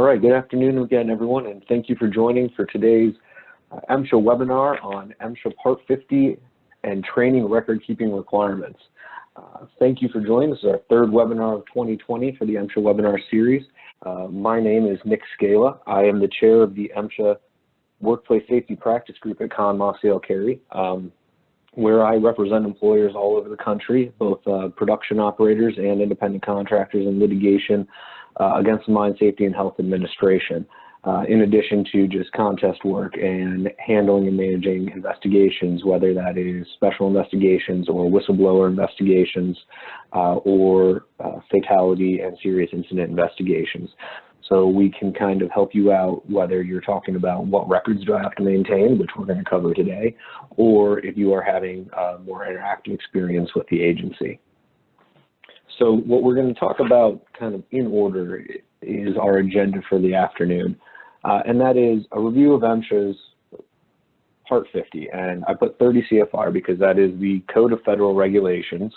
All right, good afternoon again, everyone, and thank you for joining for today's MSHA webinar on MSHA Part 50 and training record-keeping requirements. Thank you for joining. This is our third webinar of 2020 for the MSHA webinar series. My name is Nick Scala. I am the chair of the MSHA Workplace Safety Practice Group at Conn Carey, where I represent employers all over the country, both production operators and independent contractors in litigation against the Mine Safety and Health Administration, in addition to just contest work and handling and managing investigations, whether that is special investigations or whistleblower investigations or fatality and serious incident investigations. So we can kind of help you out whether you're talking about what records do I have to maintain, which we're going to cover today, or if you are having a more interactive experience with the agency. So what we're going to talk about kind of in order is our agenda for the afternoon, and that is a review of MSHA's Part 50. And I put 30 C.F.R. because that is the Code of Federal Regulations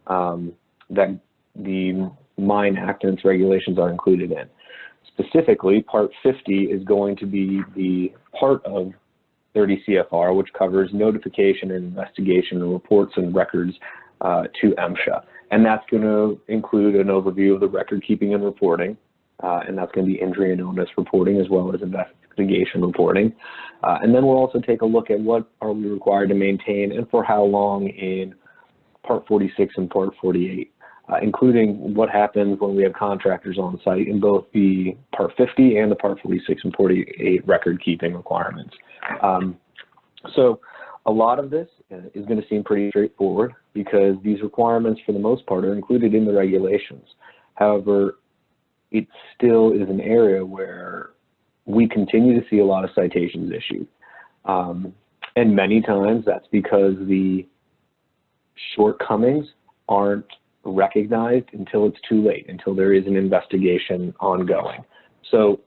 that the Mine Act and its regulations are included in. Specifically, Part 50 is going to be the part of 30 C.F.R. which covers notification and investigation and reports and records to MSHA. And that's going to include an overview of the record keeping and reporting, and that's going to be injury and illness reporting as well as investigation reporting. And then we'll also take a look at what are we required to maintain and for how long in Part 46 and Part 48. Including what happens when we have contractors on site in both the Part 50 and the Part 46 and 48 record keeping requirements. So a lot of this is going to seem pretty straightforward because these requirements for the most part are included in the regulations. However, it still is an area where we continue to see a lot of citations issued. And many times that's because the shortcomings aren't recognized until it's too late, until there is an investigation ongoing. So,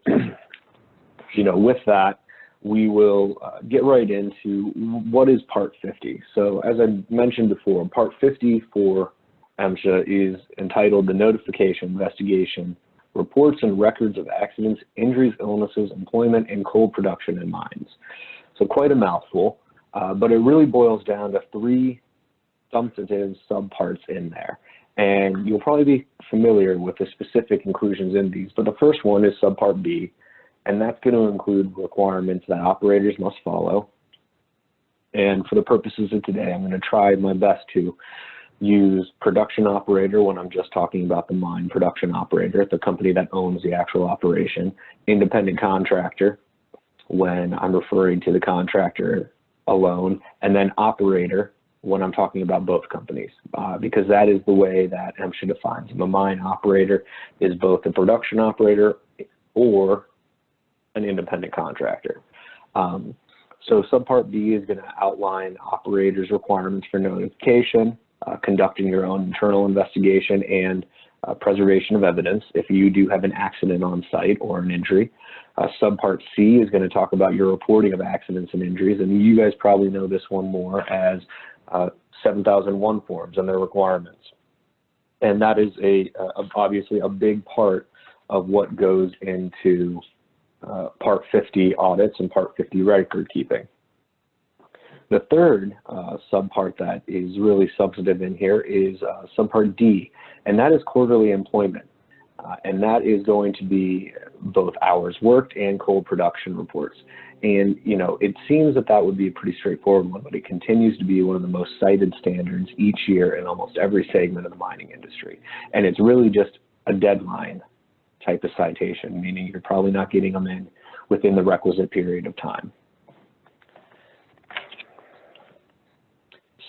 with that, we will get right into what is Part 50. So as I mentioned before, Part 50 for MSHA is entitled the Notification, Investigation, Reports and Records of Accidents, Injuries, Illnesses, Employment, and Coal Production in Mines. So quite a mouthful, but it really boils down to three substantive subparts in there. And you'll probably be familiar with the specific inclusions in these, but the first one is Subpart B, and that's going to include requirements that operators must follow. And for the purposes of today, I'm going to try my best to use production operator when I'm just talking about the mine production operator, the company that owns the actual operation, independent contractor when I'm referring to the contractor alone, and then operator when I'm talking about both companies, because that is the way that MSHA defines them. A mine operator is both a production operator or an independent contractor. So Subpart B is going to outline operators' requirements for notification, conducting your own internal investigation, and preservation of evidence if you do have an accident on site or an injury. Subpart C is going to talk about your reporting of accidents and injuries, and you guys probably know this one more as 7001 forms and their requirements. And that is obviously a big part of what goes into Part 50 audits and Part 50 record keeping. The third subpart that is really substantive in here is Subpart D, and that is quarterly employment. And that is going to be both hours worked and coal production reports. And, it seems that that would be a pretty straightforward one, but it continues to be one of the most cited standards each year in almost every segment of the mining industry. And it's really just a deadline type of citation, meaning you're probably not getting them in within the requisite period of time.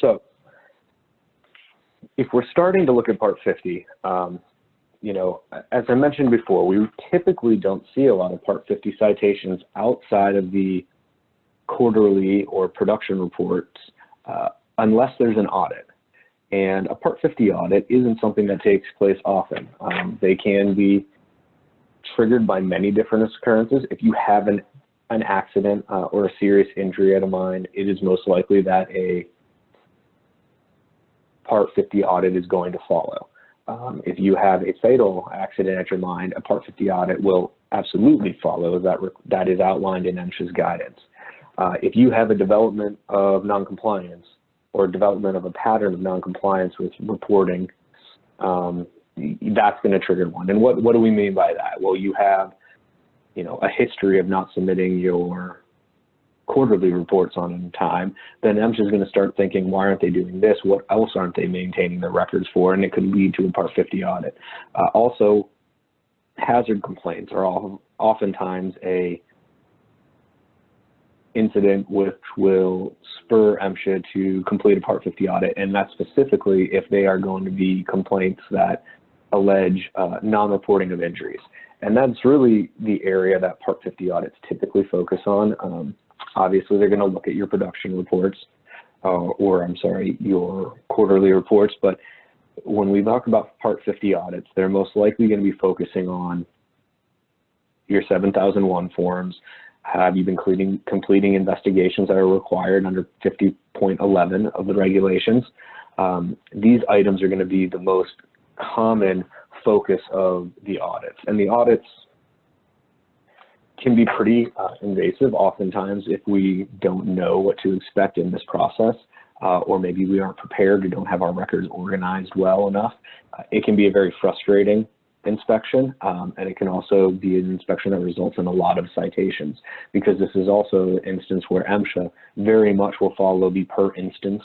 So if we're starting to look at Part 50, as I mentioned before, we typically don't see a lot of Part 50 citations outside of the quarterly or production reports unless there's an audit. And a Part 50 audit isn't something that takes place often. They can be triggered by many different occurrences. If you have an accident or a serious injury at a mine, it is most likely that a Part 50 audit is going to follow. If you have a fatal accident at your mine, a Part 50 audit will absolutely follow that is outlined in MSHA's guidance. If you have a development of noncompliance or development of a pattern of noncompliance with reporting, that's going to trigger one. And what do we mean by that? Well, you have, a history of not submitting your quarterly reports on time, then MSHA is going to start thinking, why aren't they doing this? What else aren't they maintaining their records for? And it could lead to a Part 50 audit. Also, hazard complaints are oftentimes a incident which will spur MSHA to complete a Part 50 audit, and that's specifically if they are going to be complaints that allege non-reporting of injuries. And that's really the area that Part 50 audits typically focus on. Obviously, they're going to look at your production reports, your quarterly reports, but when we talk about Part 50 audits, they're most likely going to be focusing on your 7001 forms. Have you been completing investigations that are required under 50.11 of the regulations? These items are going to be the most common focus of the audits. And the audits can be pretty invasive oftentimes if we don't know what to expect in this process, or maybe we aren't prepared or don't have our records organized well enough. It can be a very frustrating inspection, and it can also be an inspection that results in a lot of citations, because this is also an instance where MSHA very much will follow the per instance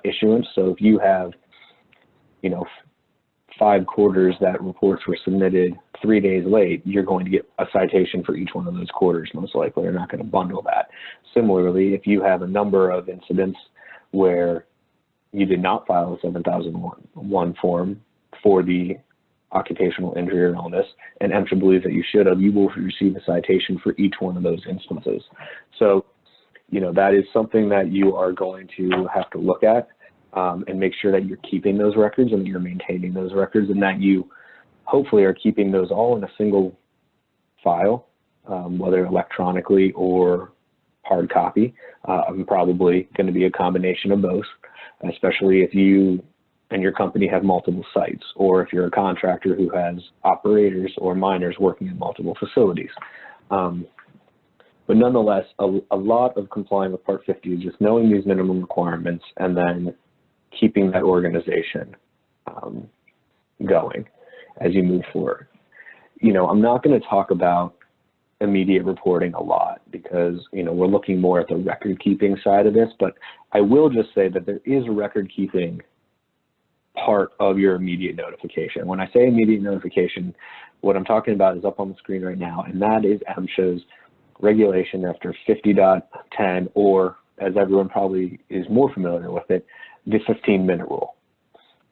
issuance. So if you have, 5 quarters that reports were submitted 3 days late, you're going to get a citation for each one of those quarters, most likely. They're not going to bundle that. Similarly, if you have a number of incidents where you did not file a 7001 form for the occupational injury or illness, and MSHA believes that you should have, you will receive a citation for each one of those instances. So, that is something that you are going to have to look at and make sure that you're keeping those records and that you're maintaining those records, and that you hopefully are keeping those all in a single file, whether electronically or hard copy. Probably going to be a combination of both, especially if you and your company have multiple sites, or if you're a contractor who has operators or miners working in multiple facilities. But nonetheless, a lot of complying with Part 50 is just knowing these minimum requirements and then keeping that organization going as you move forward. I'm not going to talk about immediate reporting a lot because, we're looking more at the record keeping side of this, but I will just say that there is a record keeping part of your immediate notification. When I say immediate notification, what I'm talking about is up on the screen right now, and that is MSHA's regulation after 50.10, or as everyone probably is more familiar with it, the 15-minute rule.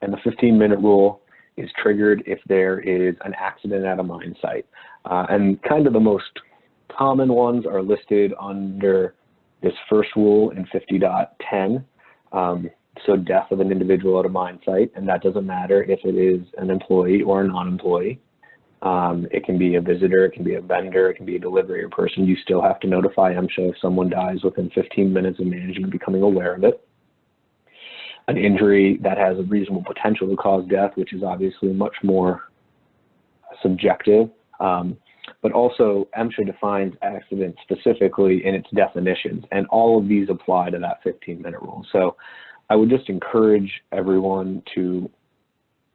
And the 15-minute rule is triggered if there is an accident at a mine site. And kind of the most common ones are listed under this first rule in 50.10. So death of an individual at a mine site, and that doesn't matter if it is an employee or a non-employee. It can be a visitor, it can be a vendor, it can be a delivery person. You still have to notify MSHA if someone dies within 15 minutes of management becoming aware of it. An injury that has a reasonable potential to cause death, which is obviously much more subjective. But also MSHA defines accident specifically in its definitions, and all of these apply to that 15-minute rule. So I would just encourage everyone to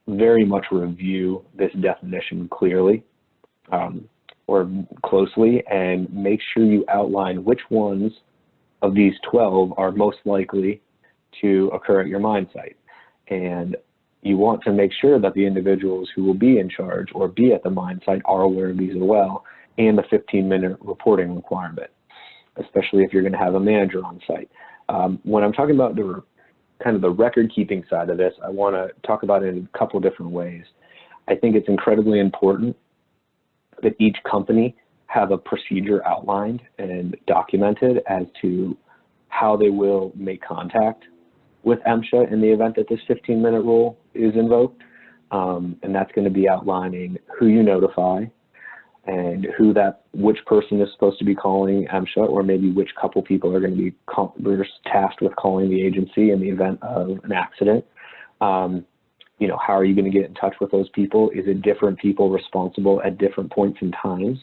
very much review this definition clearly or closely, and make sure you outline which ones of these 12 are most likely to occur at your mine site. And you want to make sure that the individuals who will be in charge or be at the mine site are aware of these as well, and the 15-minute reporting requirement, especially if you're going to have a manager on site. When I'm talking about the kind of the record keeping side of this, I want to talk about it in a couple different ways. I think it's incredibly important that each company have a procedure outlined and documented as to how they will make contact with MSHA in the event that this 15-minute rule is invoked. And that's going to be outlining who you notify and which person is supposed to be calling MSHA, or maybe which couple people are going to be tasked with calling the agency in the event of an accident. How are you going to get in touch with those people? Is it different people responsible at different points in times?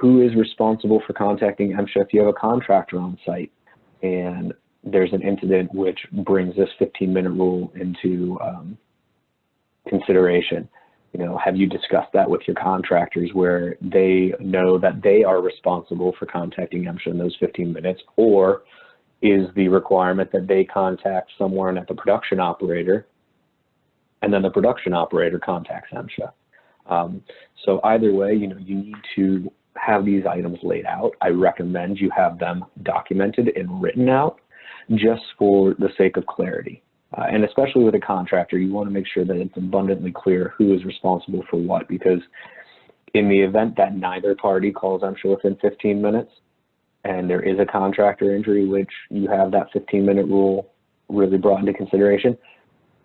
Who is responsible for contacting MSHA if you have a contractor on site and there's an incident which brings this 15-minute rule into consideration? You know, have you discussed that with your contractors where they know that they are responsible for contacting MSHA in those 15 minutes, or is the requirement that they contact someone at the production operator and then the production operator contacts MSHA? So either way, you know, you need to have these items laid out. I recommend you have them documented and written out just for the sake of clarity. And especially with a contractor, you want to make sure that it's abundantly clear who is responsible for what, because in the event that neither party calls MSHA within 15 minutes and there is a contractor injury, which you have that 15-minute rule really brought into consideration,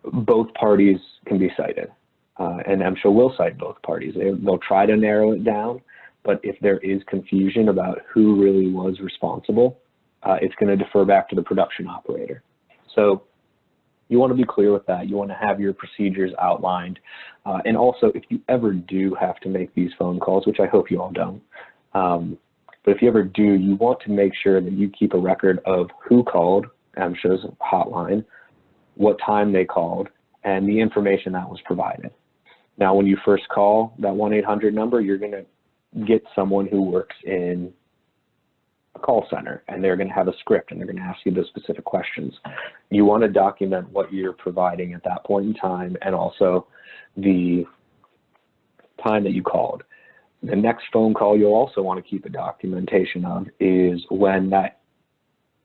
both parties can be cited. And MSHA will cite both parties. They'll try to narrow it down, but if there is confusion about who really was responsible, it's going to defer back to the production operator. So you want to be clear with that. You want to have your procedures outlined. And also, if you ever do have to make these phone calls, which I hope you all don't, but if you ever do, you want to make sure that you keep a record of who called MSHA's hotline, what time they called, and the information that was provided. Now, when you first call that 1-800 number, you're going to get someone who works in a call center, and they're going to have a script, and they're going to ask you those specific questions. You want to document what you're providing at that point in time, and also the time that you called. The next phone call you'll also want to keep a documentation of is when that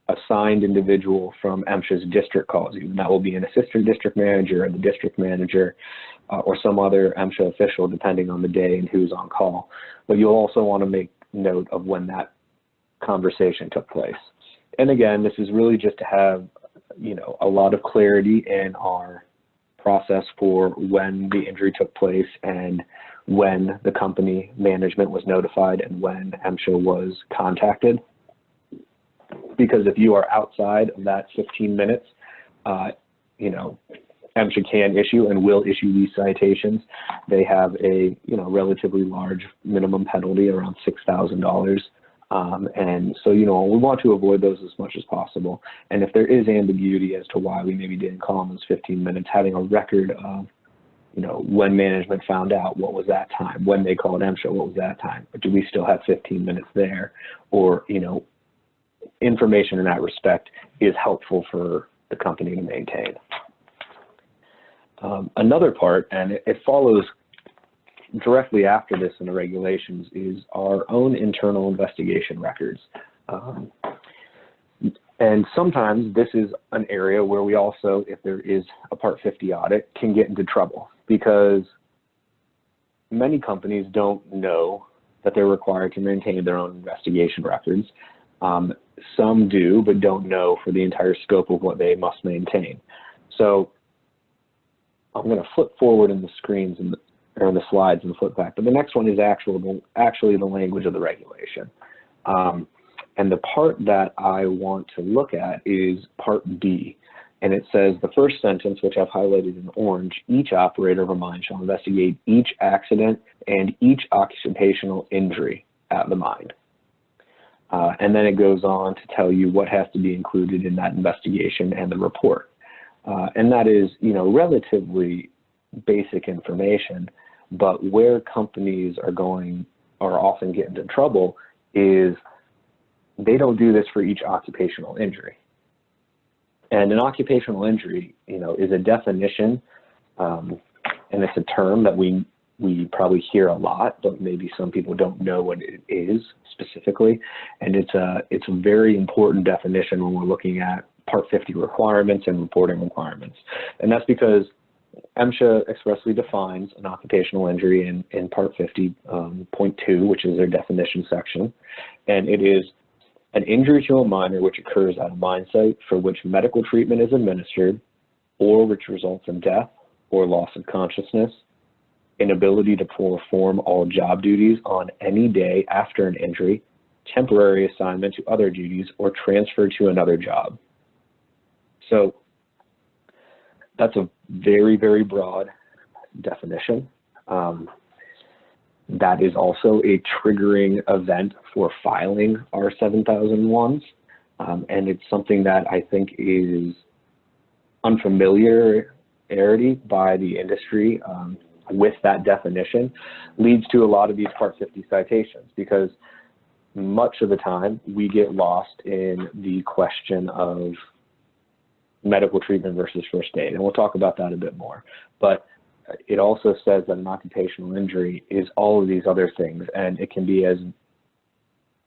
assigned individual from MSHA's district calls you. And that will be an assistant district manager or the district manager or some other MSHA official, depending on the day and who's on call. But you'll also want to make note of when that conversation took place. And again, this is really just to have, you know, a lot of clarity in our process for when the injury took place and when the company management was notified and when MSHA was contacted. Because if you are outside of that 15 minutes, you know, MSHA can issue and will issue these citations. They have a, you know, relatively large minimum penalty, around $6,000. And so, you know, we want to avoid those as much as possible. And if there is ambiguity as to why we maybe didn't call in those 15 minutes, having a record of, you know, when management found out, what was that time? When they called MSHA, what was that time? Or do we still have 15 minutes there? Or, you know, information in that respect is helpful for the company to maintain. Another part, and it follows directly after this in the regulations, is our own internal investigation records. And sometimes this is an area where we also, if there is a Part 50 audit, can get into trouble, because many companies don't know that they're required to maintain their own investigation records. Some do, but don't know for the entire scope of what they must maintain. So I'm going to flip forward in the screens or in the slides and flip back. But the next one is actually the language of the regulation. And the part that I want to look at is Part B. And it says the first sentence, which I've highlighted in orange, each operator of a mine shall investigate each accident and each occupational injury at the mine. And then it goes on to tell you what has to be included in that investigation and the report. And that is, you know, relatively basic information, but where companies are often get into trouble is they don't do this for each occupational injury. And an occupational injury, you know, is a definition, and it's a term that we probably hear a lot, but maybe some people don't know what it is specifically. And it's a very important definition when we're looking at Part 50 requirements and reporting requirements. And that's because MSHA expressly defines an occupational injury in Part 50.2, which is their definition section. And it is an injury to a miner which occurs at a mine site for which medical treatment is administered, or which results in death or loss of consciousness, inability to perform all job duties on any day after an injury, temporary assignment to other duties, or transfer to another job. So that's a very, very broad definition. That is also a triggering event for filing our 7001s, and it's something that I think is unfamiliarity by the industry with that definition leads to a lot of these Part 50 citations, because much of the time we get lost in the question of medical treatment versus first aid, and we'll talk about that a bit more. But it also says that an occupational injury is all of these other things, and it can be as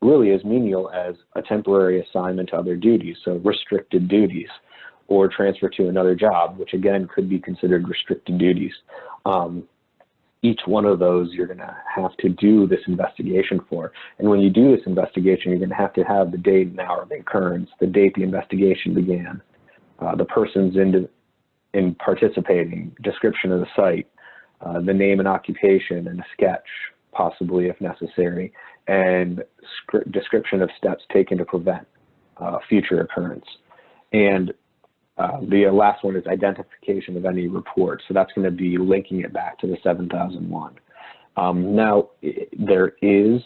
really as menial as a temporary assignment to other duties, so restricted duties, or transfer to another job, which again could be considered restricted duties. Each one of those you're going to have to do this investigation for. And when you do this investigation, you're going to have the date and hour of the occurrence, the date the investigation began, the person's in participating, description of the site, the name and occupation, and a sketch, possibly if necessary, and description of steps taken to prevent future occurrence. And the last one is identification of any report. So that's going to be linking it back to the 7001. Now, there is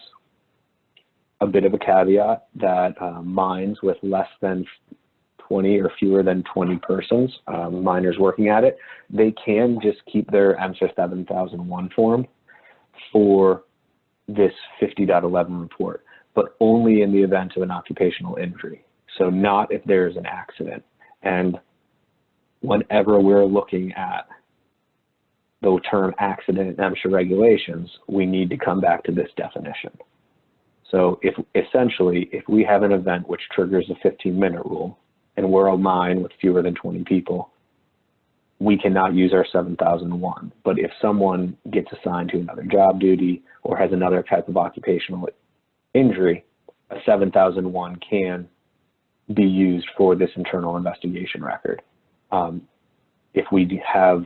a bit of a caveat that mines with less than 20 or fewer than 20 persons, miners working at it, they can just keep their MSHA 7001 form for this 50.11 report, but only in the event of an occupational injury. So not if there's an accident. And whenever we're looking at the term accident in MSHA regulations, we need to come back to this definition. So essentially, if we have an event which triggers a 15-minute rule, and we're a mine with fewer than 20 people, we cannot use our 7001. But if someone gets assigned to another job duty or has another type of occupational injury, a 7001 can be used for this internal investigation record. If we have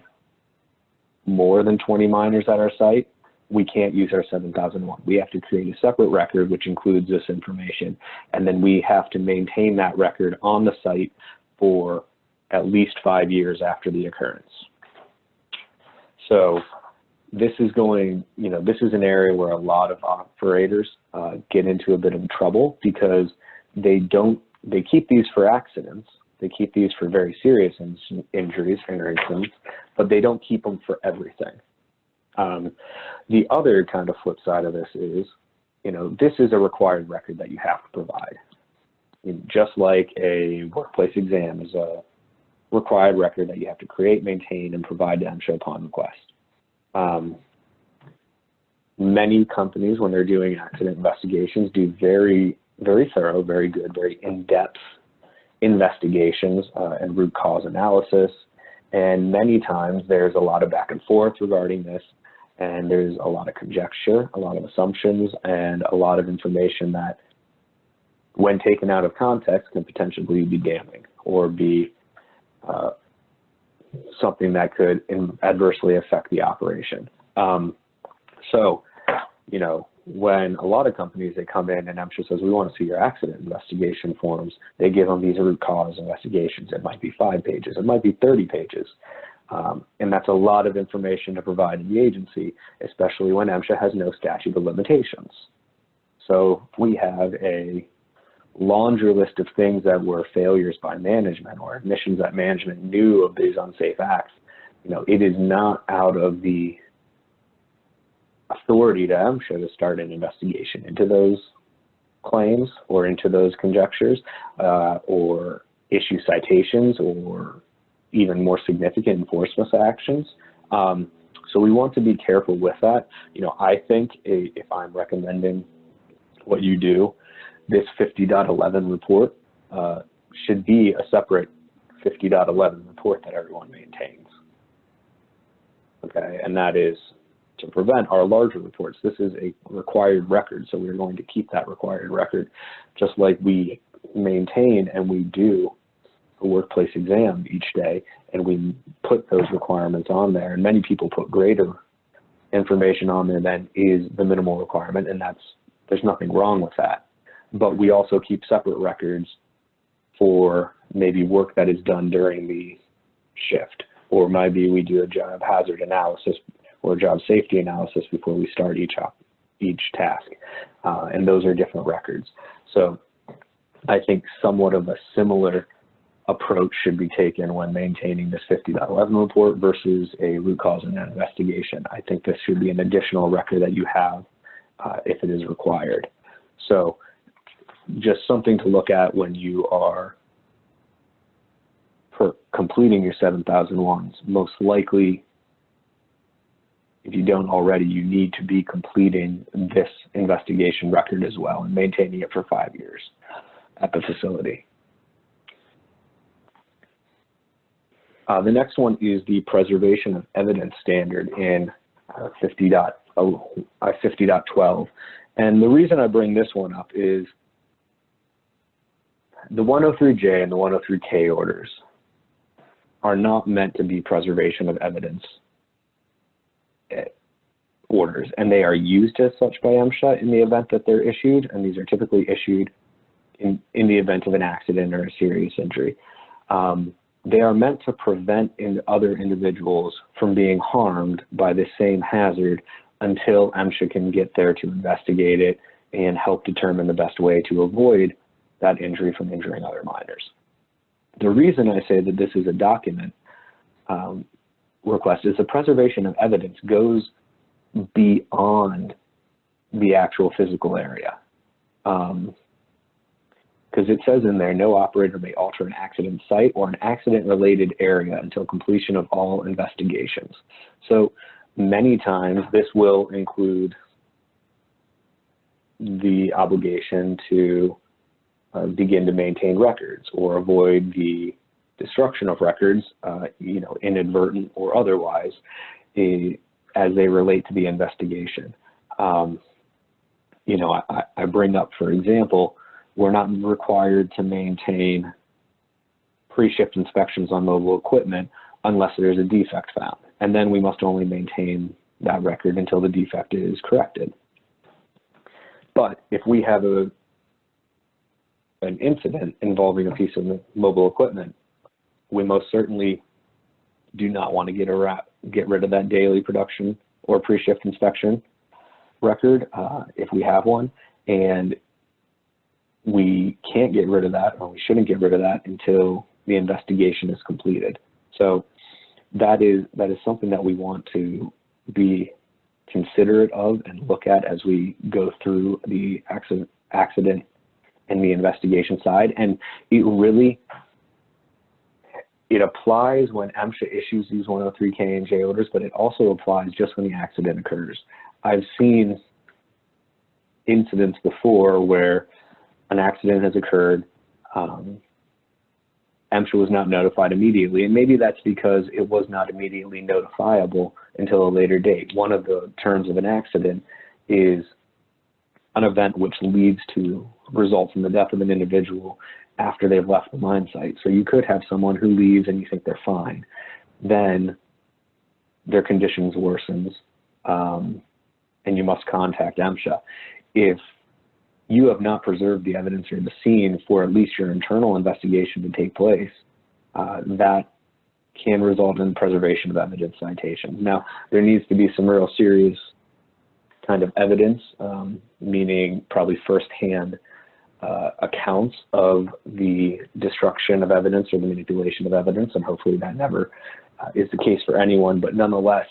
more than 20 miners at our site, we can't use our 7001. We have to create a separate record which includes this information, and then we have to maintain that record on the site for at least 5 years after the occurrence. So this is going, this is an area where a lot of operators get into a bit of trouble, because they keep these for accidents, they keep these for very serious injuries, for instance, but they don't keep them for everything. The other kind of flip side of this is, this is a required record that you have to provide. Just like a workplace exam is a required record that you have to create, maintain, and provide to MSHA upon request. Many companies, when they're doing accident investigations, do very, very thorough, very good, very in-depth investigations and root cause analysis. And many times there's a lot of back and forth regarding this, and there's a lot of conjecture, a lot of assumptions, and a lot of information that, when taken out of context, can potentially be damning or be something that could adversely affect the operation. When a lot of companies, they come in and MSHA says, we want to see your accident investigation forms, they give them these root cause investigations. It might be 5 pages, it might be 30 pages. And that's a lot of information to provide to the agency, especially when MSHA has no statute of limitations. So we have a laundry list of things that were failures by management or admissions that management knew of these unsafe acts. It is not out of the authority to MSHA to start an investigation into those claims or into those conjectures, or issue citations, or even more significant enforcement actions. So we want to be careful with that. I think if I'm recommending what you do, this 50.11 report should be a separate 50.11 report that everyone maintains. Okay, and that is to prevent our larger reports. This is a required record, so we're going to keep that required record, just like we maintain and we do a workplace exam each day, and we put those requirements on there. And many people put greater information on there than is the minimal requirement, and there's nothing wrong with that. But we also keep separate records for maybe work that is done during the shift, or maybe we do a job hazard analysis or job safety analysis before we start each task. And those are different records. So I think somewhat of a similar approach should be taken when maintaining this 50.11 report versus a root cause and investigation. I think this should be an additional record that you have if it is required. So just something to look at when you are completing your 7001s. Most likely, if you don't already, you need to be completing this investigation record as well and maintaining it for 5 years at the facility. The next one is the preservation of evidence standard in 50.12. And the reason I bring this one up is the 103J and the 103K orders are not meant to be preservation of evidence orders, and they are used as such by MSHA in the event that they're issued, and these are typically issued in the event of an accident or a serious injury. They are meant to prevent other individuals from being harmed by the same hazard until MSHA can get there to investigate it and help determine the best way to avoid that injury from injuring other minors. The reason I say that this is a document request is the preservation of evidence goes beyond the actual physical area. Because it says in there, no operator may alter an accident site or an accident-related area until completion of all investigations. So many times this will include the obligation to begin to maintain records or avoid the destruction of records, you know, inadvertent or otherwise, as they relate to the investigation. You know, I bring up, for example, we're not required to maintain pre-shift inspections on mobile equipment unless there's a defect found. And then we must only maintain that record until the defect is corrected. But if we have an incident involving a piece of mobile equipment, we most certainly do not want to get rid of that daily production or pre-shift inspection record if we have one. And we can't get rid of that, or we shouldn't get rid of that until the investigation is completed. So that is something that we want to be considerate of and look at as we go through the accident and the investigation side. And it applies when MSHA issues these 103K and J orders, but it also applies just when the accident occurs. I've seen incidents before where an accident has occurred, MSHA was not notified immediately, and maybe that's because it was not immediately notifiable until a later date. One of the terms of an accident is an event which leads to results in the death of an individual after they've left the mine site. So you could have someone who leaves and you think they're fine. Then their conditions worsens, and you must contact MSHA. If you have not preserved the evidence or the scene for at least your internal investigation to take place, that can result in preservation of evidence citations. Now, there needs to be some real serious kind of evidence, meaning probably firsthand accounts of the destruction of evidence or the manipulation of evidence, and hopefully that never is the case for anyone, but nonetheless,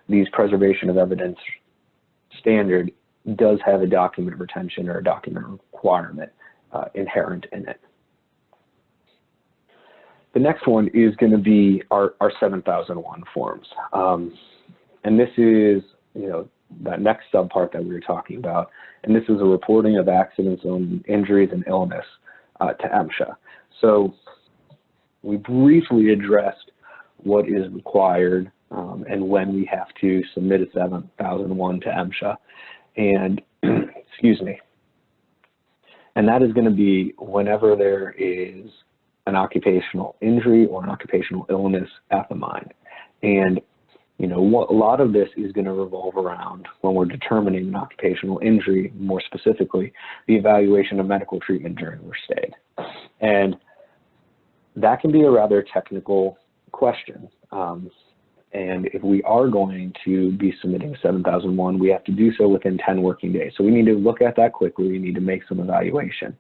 these preservation of evidence standard does have a document retention or a document requirement inherent in it. The next one is going to be our 7001 forms. And this is, you know, that next subpart that we were talking about. And this is a reporting of accidents and injuries and illness to MSHA. So we briefly addressed what is required and when we have to submit a 7001 to MSHA. And, excuse me, and that is going to be whenever there is an occupational injury or an occupational illness at the mine. And, you know, a lot of this is going to revolve around, when we're determining an occupational injury, more specifically, the evaluation of medical treatment during work stay. And that can be a rather technical question. And if we are going to be submitting 7001, we have to do so within 10 working days. So we need to look at that quickly. We need to make some evaluation.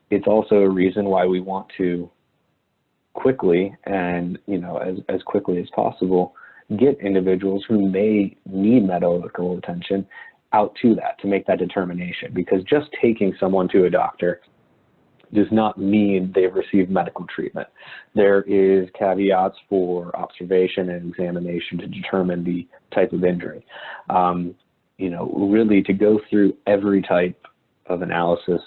It's also a reason why we want to quickly and, as quickly as possible, get individuals who may need medical attention out to that, to make that determination. Because just taking someone to a doctor does not mean they've received medical treatment. There is caveats for observation and examination to determine the type of injury. Really to go through every type of analysis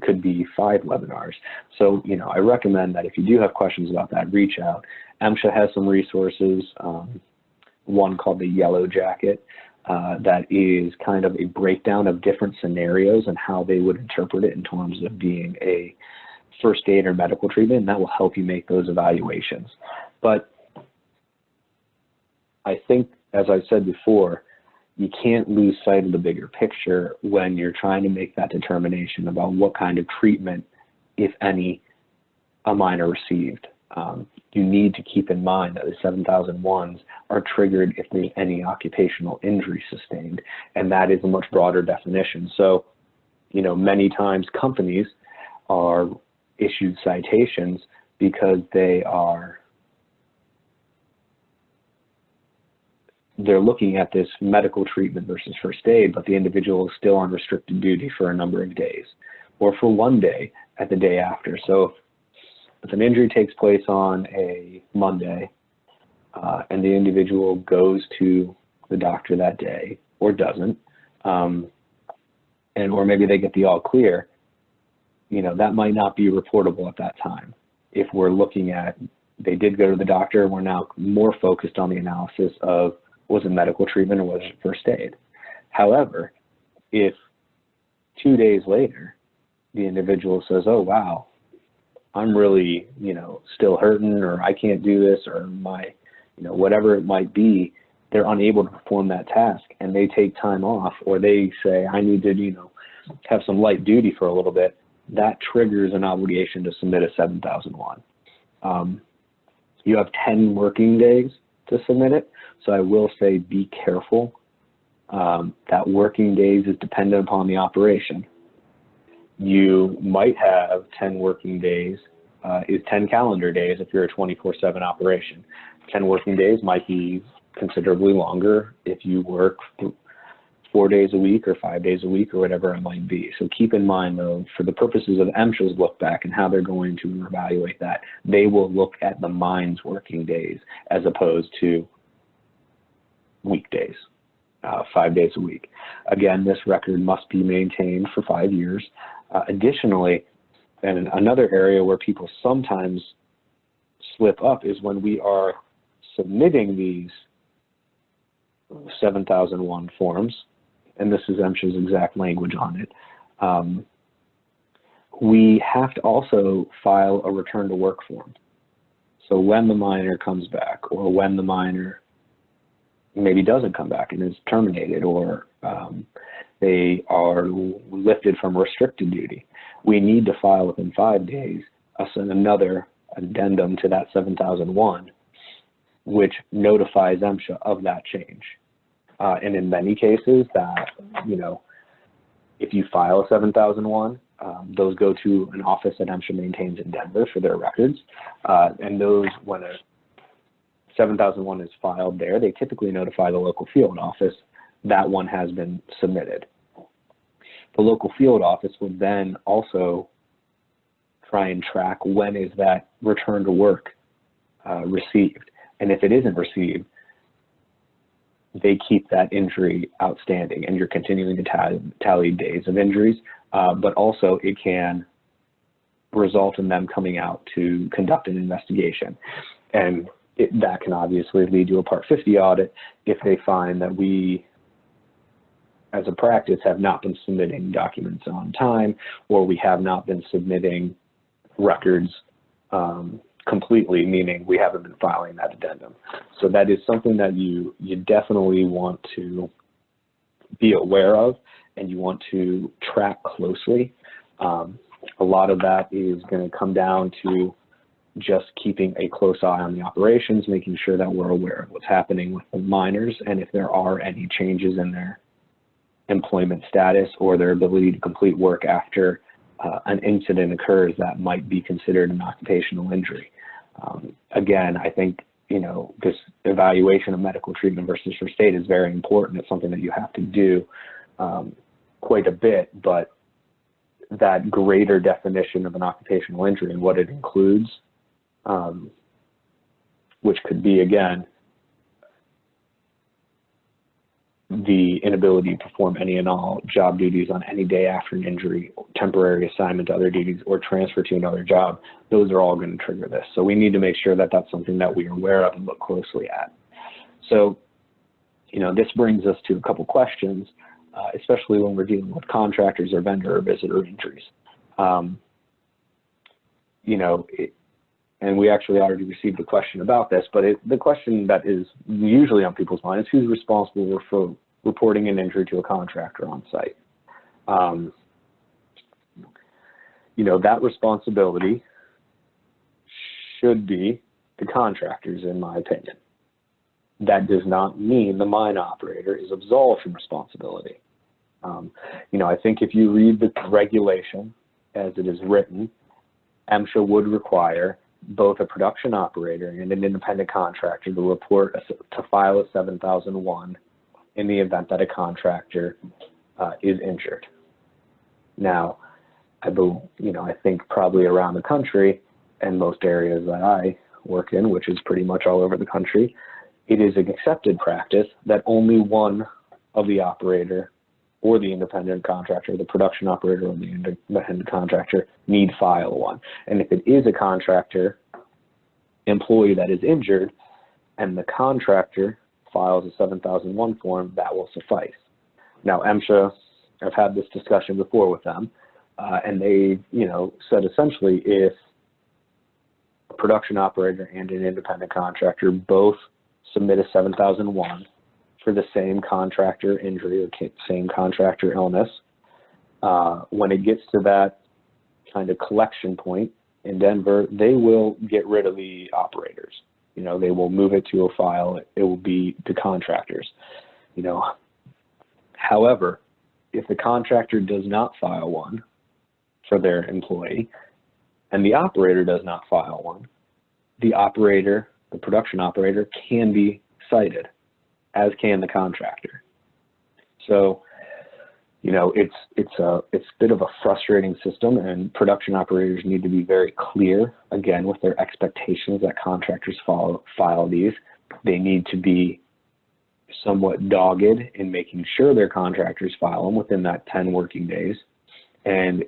could be 5 webinars. So, I recommend that if you do have questions about that, reach out. MSHA has some resources, one called the Yellow Jacket, that is kind of a breakdown of different scenarios and how they would interpret it in terms of being a first aid or medical treatment, and that will help you make those evaluations. But I think, as I said before, you can't lose sight of the bigger picture when you're trying to make that determination about what kind of treatment, if any, a minor received. You need to keep in mind that the 7001s are triggered if there's any occupational injury sustained, and that is a much broader definition. So, many times companies are issued citations because they're looking at this medical treatment versus first aid, but the individual is still on restricted duty for a number of days, or for one day at the day after. So if an injury takes place on a Monday and the individual goes to the doctor that day or doesn't, or maybe they get the all clear, that might not be reportable at that time. If we're looking at, they did go to the doctor, we're now more focused on the analysis of, was it medical treatment or was it first aid? However, if 2 days later, the individual says, oh, wow, I'm really, still hurting, or I can't do this, or whatever it might be, they're unable to perform that task and they take time off, or they say, I need to, have some light duty for a little bit, that triggers an obligation to submit a 7001. You have 10 working days to submit it. So I will say be careful. That working days is dependent upon the operation. You might have 10 working days, is 10 calendar days if you're a 24/7 operation. 10 working days might be considerably longer if you work 4 days a week or 5 days a week or whatever it might be. So keep in mind, though, for the purposes of MSHA's look back and how they're going to evaluate that, they will look at the mine's working days as opposed to weekdays, 5 days a week. Again, this record must be maintained for 5 years. Additionally, and another area where people sometimes slip up is when we are submitting these 7001 forms, and this is MSHA's exact language on it, we have to also file a return to work form. So when the miner comes back, or when the miner maybe doesn't come back and is terminated, or they are lifted from restricted duty, we need to file within 5 days another addendum to that 7001, which notifies MSHA of that change. And in many cases, that, if you file a 7001, those go to an office that MSHA maintains in Denver for their records. And those, when a 7001 is filed there, they typically notify the local field office that one has been submitted. The local field office would then also try and track when is that return to work received. And if it isn't received, they keep that injury outstanding, and you're continuing to tally days of injuries, but also it can result in them coming out to conduct an investigation. And that can obviously lead to a Part 50 audit if they find that we, as a practice, have not been submitting documents on time, or we have not been submitting records completely, meaning we haven't been filing that addendum. So that is something that you definitely want to be aware of, and you want to track closely. A lot of that is going to come down to just keeping a close eye on the operations, making sure that we're aware of what's happening with the miners, and if there are any changes in their employment status or their ability to complete work after an incident occurs that might be considered an occupational injury. Again, I think, this evaluation of medical treatment versus first aid is very important. It's something that you have to do quite a bit, but that greater definition of an occupational injury and what it includes, which could be, again, the inability to perform any and all job duties on any day after an injury, temporary assignment to other duties, or transfer to another job, those are all going to trigger this. So we need to make sure that that's something that we are aware of and look closely at. So, this brings us to a couple questions, especially when we're dealing with contractors or vendor or visitor injuries. And we actually already received a question about this, but the question that is usually on people's minds is who's responsible for reporting an injury to a contractor on site. That responsibility should be the contractors, in my opinion. That does not mean the mine operator is absolved from responsibility. I think if you read the regulation as it is written, MSHA would require both a production operator and an independent contractor to file a 7001 in the event that a contractor is injured. Now, I think probably around the country and most areas that I work in, which is pretty much all over the country, it is an accepted practice that only one of the operator or the independent contractor, the production operator or the independent contractor need file one. And if it is a contractor employee that is injured and the contractor files a 7001 form, that will suffice. Now, MSHA, I've had this discussion before with them, and they, said essentially if a production operator and an independent contractor both submit a 7001 for the same contractor injury or same contractor illness, when it gets to that kind of collection point in Denver, they will get rid of the operators. They will move it to a file. It will be to contractors. However, if the contractor does not file one for their employee and the operator does not file one, the production operator can be cited, as can the contractor. So, it's a bit of a frustrating system, and production operators need to be very clear, again, with their expectations that contractors file these. They need to be somewhat dogged in making sure their contractors file them within that 10 working days. And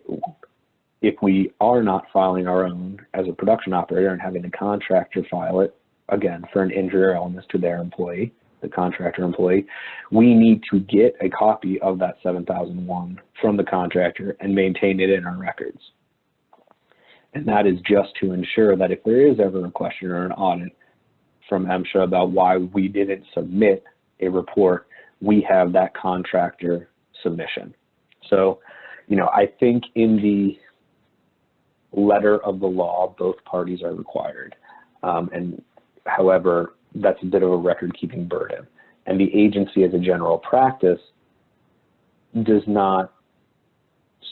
if we are not filing our own as a production operator and having the contractor file it, again, for an injury or illness to their employee, the contractor employee, we need to get a copy of that 7001 from the contractor and maintain it in our records. And that is just to ensure that if there is ever a question or an audit from MSHA about why we didn't submit a report, we have that contractor submission. So, I think in the letter of the law, both parties are required. However, that's a bit of a record-keeping burden. And the agency, as a general practice, does not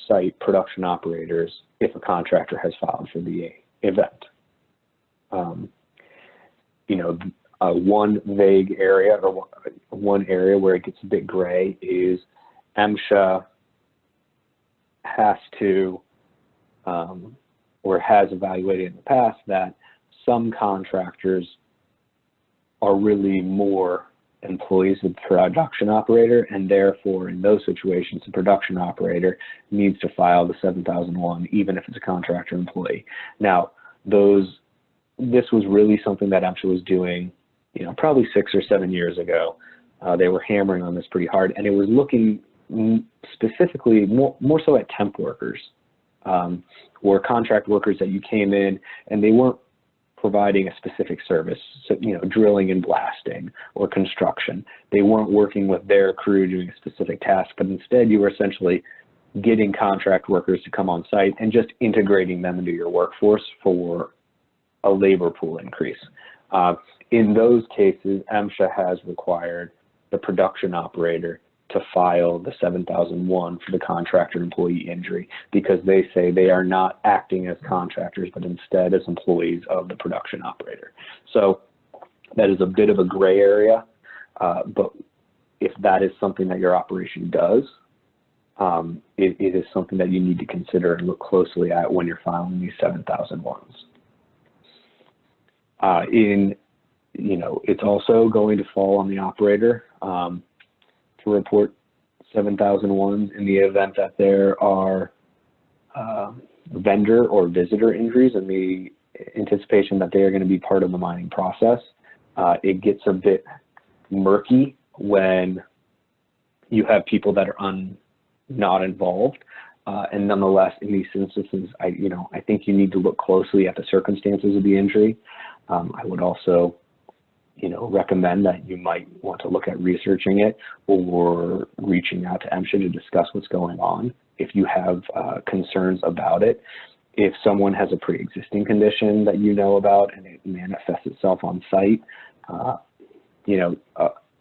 cite production operators if a contractor has filed for the event. One vague area, or one area where it gets a bit gray, is MSHA has to, or has evaluated in the past, that some contractors are really more employees of the production operator, and therefore in those situations the production operator needs to file the 7001 even if it's a contractor employee. Now, this was really something that MSHA was doing, probably 6 or 7 years ago. They were hammering on this pretty hard, and it was looking specifically more so at temp workers or contract workers that you came in and they weren't providing a specific service, so, drilling and blasting or construction. They weren't working with their crew doing a specific task, but instead you were essentially getting contract workers to come on site and just integrating them into your workforce for a labor pool increase. In those cases, MSHA has required the production operator to file the 7001 for the contractor employee injury, because they say they are not acting as contractors, but instead as employees of the production operator. So that is a bit of a gray area, but if that is something that your operation does, it is something that you need to consider and look closely at when you're filing these 7001s. It's also going to fall on the operator to report 7001s in the event that there are vendor or visitor injuries in the anticipation that they are going to be part of the mining process. It gets a bit murky when you have people that are not involved, and nonetheless, in these instances, I think you need to look closely at the circumstances of the injury. I would also recommend that you might want to look at researching it or reaching out to MSHA to discuss what's going on if you have concerns about it. If someone has a pre-existing condition that you know about and it manifests itself on site,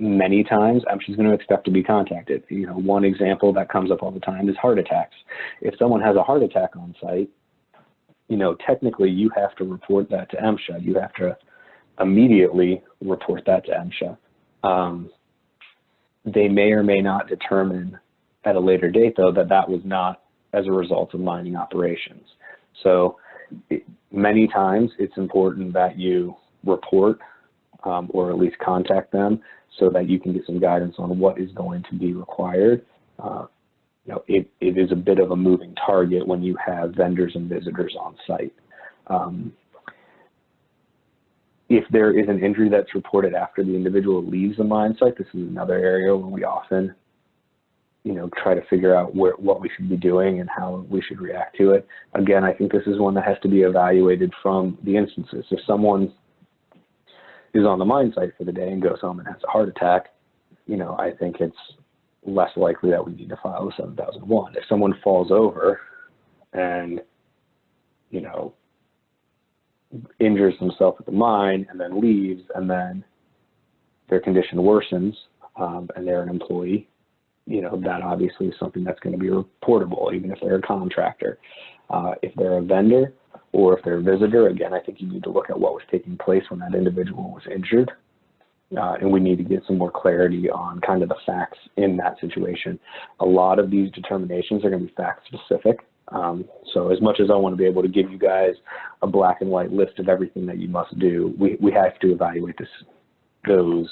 many times MSHA is going to expect to be contacted. One example that comes up all the time is heart attacks. If someone has a heart attack on site, technically you have to report that to MSHA. You have to immediately report that to MSHA. They may or may not determine at a later date, though, that was not as a result of mining operations. So many times it's important that you report or at least contact them so that you can get some guidance on what is going to be required. It is a bit of a moving target when you have vendors and visitors on site. If there is an injury that's reported after the individual leaves the mine site, this is another area where we often, try to figure out what we should be doing and how we should react to it. Again, I think this is one that has to be evaluated from the instances. If someone is on the mine site for the day and goes home and has a heart attack, I think it's less likely that we need to file a 7001. If someone falls over and, injures himself at the mine and then leaves and then their condition worsens and they're an employee, that obviously is something that's going to be reportable, even if they're a contractor. If they're a vendor or if they're a visitor, again, I think you need to look at what was taking place when that individual was injured. And we need to get some more clarity on kind of the facts in that situation. A lot of these determinations are going to be fact specific. So as much as I want to be able to give you guys a black and white list of everything that you must do, we have to evaluate those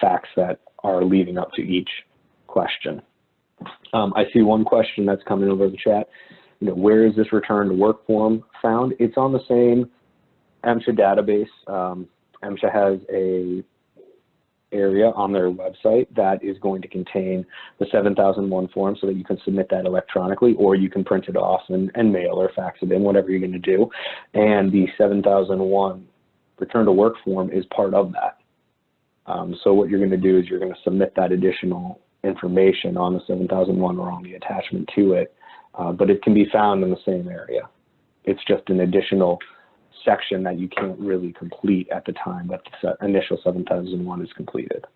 facts that are leading up to each question. I see one question that's coming over the chat. Where is this return to work form found? It's on the same MSHA database. MSHA has a area on their website that is going to contain the 7001 form so that you can submit that electronically, or you can print it off and mail or fax it in, whatever you're going to do. And the 7001 return to work form is part of that. So what you're going to do is you're going to submit that additional information on the 7001 or on the attachment to it, but it can be found in the same area. It's just an additional section that you can't really complete at the time that the initial 7001 is completed.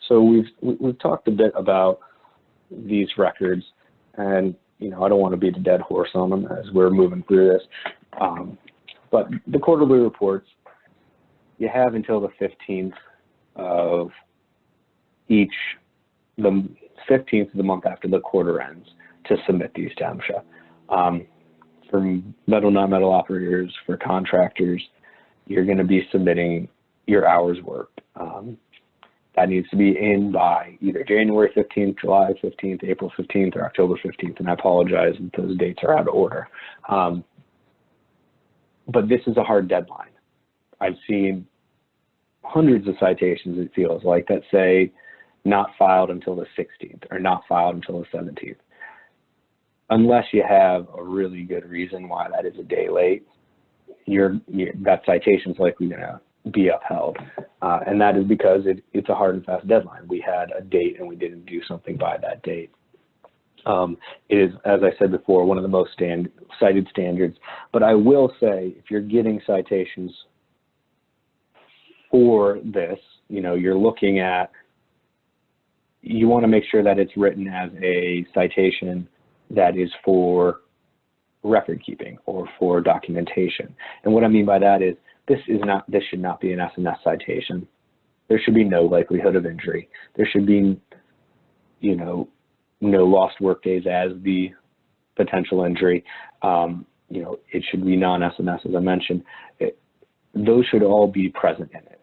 So we've talked a bit about these records, and I don't want to beat a dead horse on them as we're moving through this. But the quarterly reports, you have until the 15th of the 15th of the month after the quarter ends to submit these to MSHA. For metal, non-metal operators, for contractors, you're going to be submitting your hours worked. That needs to be in by either January 15th, July 15th, April 15th, or October 15th, and I apologize if those dates are out of order. But this is a hard deadline. I've seen hundreds of citations, it feels like, that say not filed until the 16th or not filed until the 17th. Unless you have a really good reason why that is a day late, that citation is likely going to be upheld. And that is because it's a hard and fast deadline. We had a date and we didn't do something by that date. is, as I said before, one of the most cited standards. But I will say, if you're getting citations for this, you're looking at, you want to make sure that it's written as a citation that is for record keeping or for documentation. And what I mean by that is, this should not be an S&S citation. There should be no likelihood of injury. There should be, no lost work days as the potential injury. It should be non-S&S, as I mentioned. Those should all be present in it.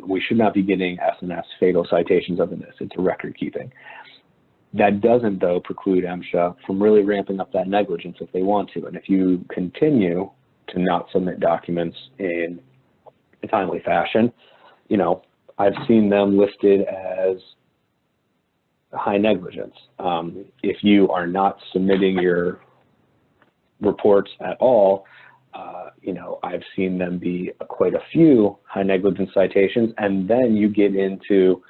We should not be getting S&S fatal citations of this. It's a record keeping. That doesn't, though, preclude MSHA from really ramping up that negligence if they want to. And if you continue to not submit documents in a timely fashion, I've seen them listed as high negligence. If you are not submitting your reports at all, I've seen them be quite a few high negligence citations, and then you get into,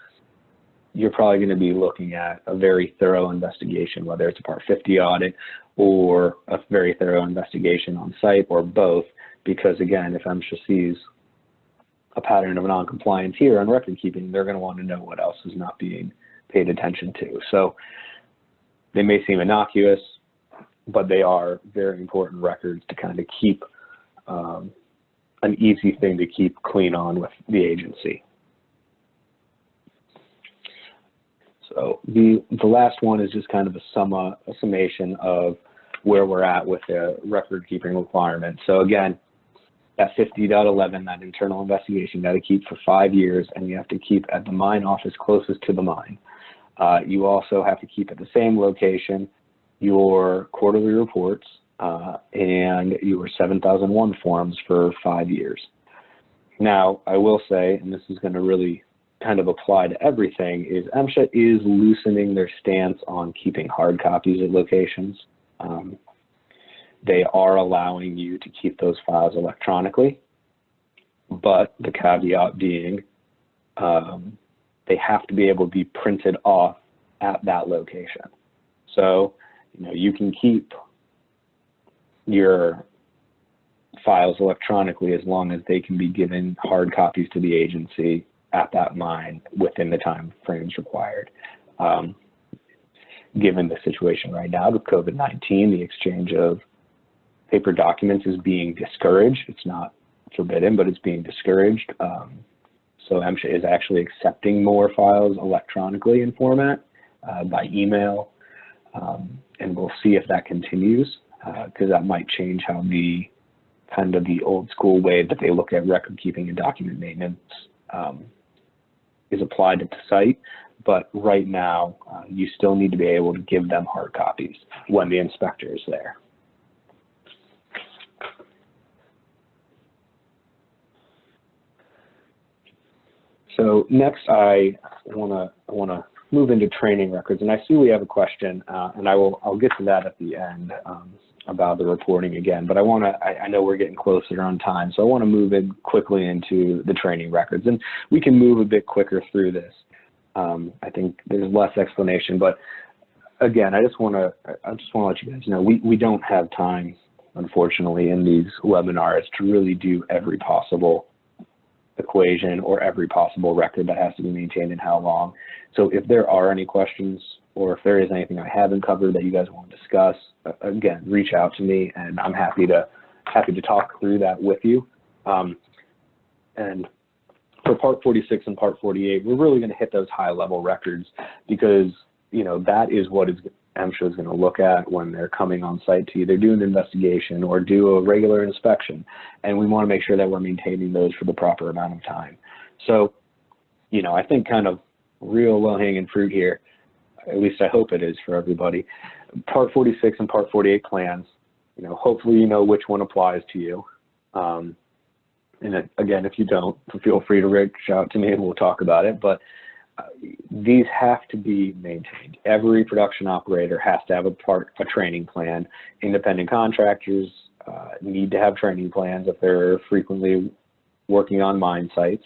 you're probably going to be looking at a very thorough investigation, whether it's a Part 50 audit or a very thorough investigation on site, or both, because again, if MSHA sees a pattern of non-compliance here on record keeping, they're going to want to know what else is not being paid attention to. So they may seem innocuous, but they are very important records to kind of keep, an easy thing to keep clean on with the agency. So the last one is just kind of a summation of where we're at with the record keeping requirement. So again, that 50.11, that internal investigation, you got to keep for 5 years, and you have to keep at the mine office closest to the mine. You also have to keep at the same location your quarterly reports and your 7001 forms for 5 years. Now, I will say, and this is going to really kind of apply to everything, is MSHA is loosening their stance on keeping hard copies at locations. They are allowing you to keep those files electronically, but the caveat being they have to be able to be printed off at that location. So, you can keep your files electronically as long as they can be given hard copies to the agency at that mine within the time frames required. Given the situation right now with COVID-19, the exchange of paper documents is being discouraged. It's not forbidden, but it's being discouraged. So MSHA is actually accepting more files electronically in format by email, and we'll see if that continues, because that might change how the old school way that they look at record keeping and document maintenance is applied at the site. But right now, you still need to be able to give them hard copies when the inspector is there. So next, I want to move into training records, and I see we have a question, and I'll get to that at the end about the reporting again. But I know we're getting closer on time, so I want to move in quickly into the training records, and we can move a bit quicker through this. I think there's less explanation, but again, I just want to let you guys know we don't have time, unfortunately, in these webinars to really do every possible equation or every possible record that has to be maintained and how long. So if there are any questions, or if there is anything I haven't covered that you guys want to discuss, again, reach out to me, and I'm happy to talk through that with you. And for Part 46 and Part 48, we're really going to hit those high-level records, because that is what MSHA is going to look at when they're coming on site to either do an investigation or do a regular inspection, and we want to make sure that we're maintaining those for the proper amount of time. So, I think kind of real low-hanging fruit here, at least I hope it is for everybody. Part 46 and Part 48 plans, hopefully you know which one applies to you. And again, if you don't, feel free to reach out to me and we'll talk about it. But these have to be maintained. Every production operator has to have a training plan. Independent contractors need to have training plans if they're frequently working on mine sites.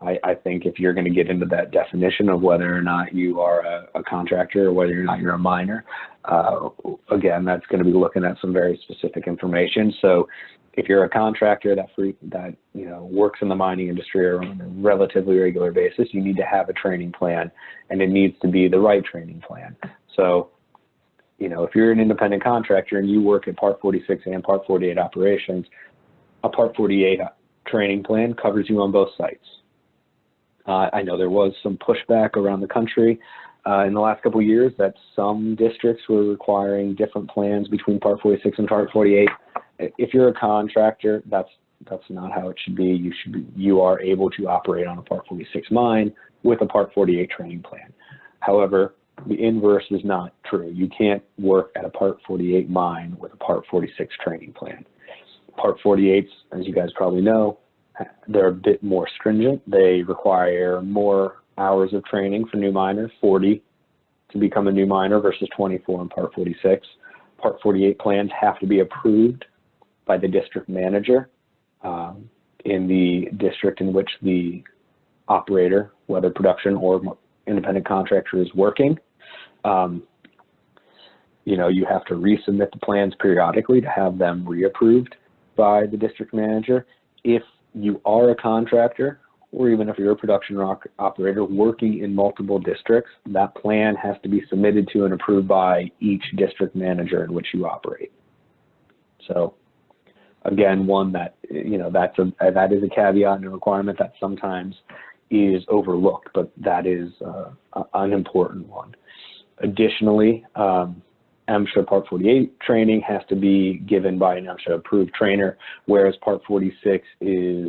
I think if you're going to get into that definition of whether or not you are a contractor or whether or not you're a miner, again, that's going to be looking at some very specific information. So if you're a contractor that works in the mining industry or on a relatively regular basis, you need to have a training plan, and it needs to be the right training plan. So, if you're an independent contractor and you work at Part 46 and Part 48 operations, a Part 48 training plan covers you on both sites. I know there was some pushback around the country in the last couple of years that some districts were requiring different plans between Part 46 and Part 48. If you're a contractor, that's not how it should be. You are able to operate on a Part 46 mine with a Part 48 training plan. However, the inverse is not true. You can't work at a Part 48 mine with a Part 46 training plan. Part 48s, as you guys probably know, they're a bit more stringent. They require more hours of training for new miners, 40 to become a new miner versus 24 in Part 46. Part 48 plans have to be approved by the district manager in the district in which the operator, whether production or independent contractor, is working. You have to resubmit the plans periodically to have them reapproved by the district manager. If you are a contractor, or even if you're a production operator working in multiple districts, that plan has to be submitted to and approved by each district manager in which you operate. So again, one that, that is a caveat and a requirement that sometimes is overlooked, but that is an important one. Additionally, MSHA Part 48 training has to be given by an MSHA approved trainer, whereas Part 46 is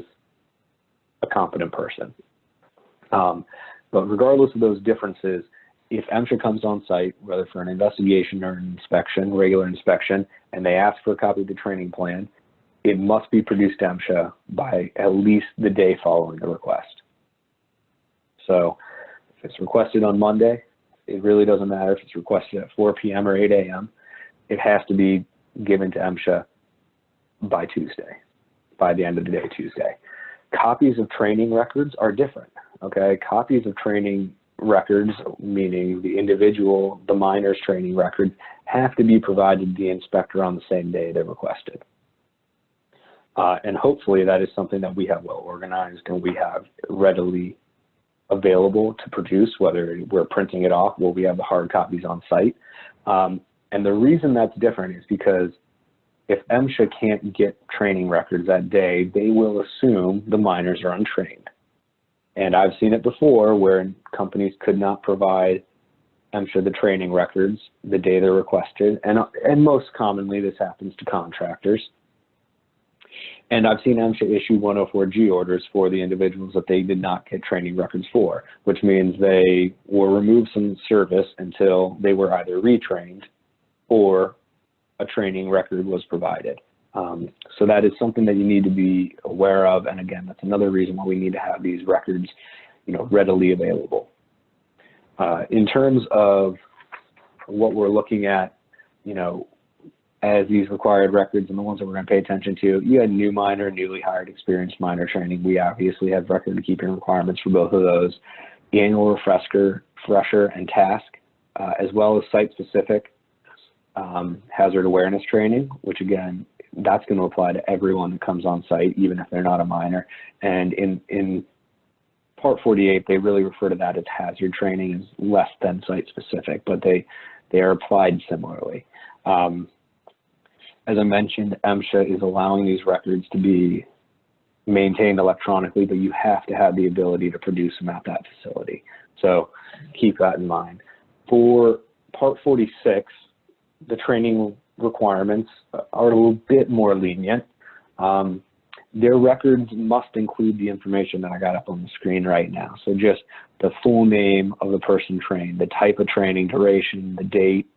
a competent person. But regardless of those differences, if MSHA comes on site, whether for an investigation or an inspection, regular inspection, and they ask for a copy of the training plan, it must be produced to MSHA by at least the day following the request. So if it's requested on Monday, it really doesn't matter if it's requested at 4 p.m. or 8 a.m. It has to be given to MSHA by Tuesday, by the end of the day Tuesday. Copies of training records are different, okay? Copies of training records, meaning the miner's training records, have to be provided to the inspector on the same day they're requested. And hopefully that is something that we have well organized and we have readily available to produce, whether we're printing it off or we have the hard copies on site. And the reason that's different is because if MSHA can't get training records that day, they will assume the miners are untrained. And I've seen it before where companies could not provide MSHA the training records the day they're requested, and most commonly this happens to contractors. And I've seen MSHA issue 104G orders for the individuals that they did not get training records for, which means they were removed from service until they were either retrained or a training record was provided. So that is something that you need to be aware of. And again, that's another reason why we need to have these records, readily available. In terms of what we're looking at, as these required records and the ones that we're going to pay attention to, you had new miner, newly hired, experienced miner training. We obviously have record-keeping requirements for both of those. Annual refresher and task, as well as site-specific hazard awareness training, which again, that's going to apply to everyone that comes on site, even if they're not a miner. And in Part 48, they really refer to that as hazard training, as less than site-specific, but they are applied similarly. As I mentioned, MSHA is allowing these records to be maintained electronically, but you have to have the ability to produce them at that facility. So keep that in mind. For Part 46, the training requirements are a little bit more lenient. Their records must include the information that I got up on the screen right now. So just the full name of the person trained, the type of training, duration, the date,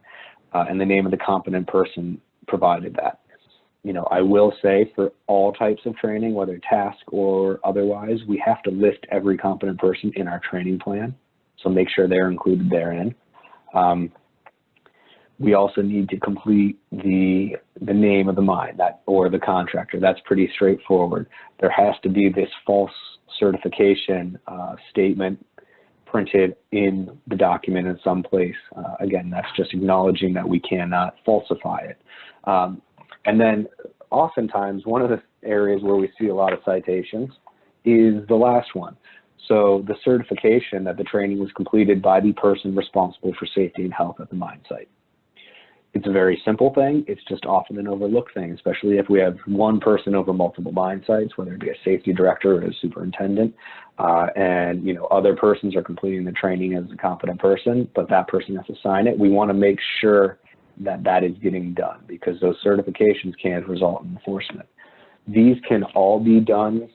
and the name of the competent person provided that. I will say for all types of training, whether task or otherwise, we have to list every competent person in our training plan. So make sure they're included therein. We also need to complete the name of the mine or the contractor. That's pretty straightforward. There has to be this false certification statement printed in the document in some place. Again, that's just acknowledging that we cannot falsify it. And then oftentimes, one of the areas where we see a lot of citations is the last one. So the certification that the training was completed by the person responsible for safety and health at the mine site. It's a very simple thing. It's just often an overlooked thing, especially if we have one person over multiple mine sites, whether it be a safety director or a superintendent, and other persons are completing the training as a competent person, but that person has to sign it. We want to make sure that that is getting done, because those certifications can result in enforcement. These can all be done.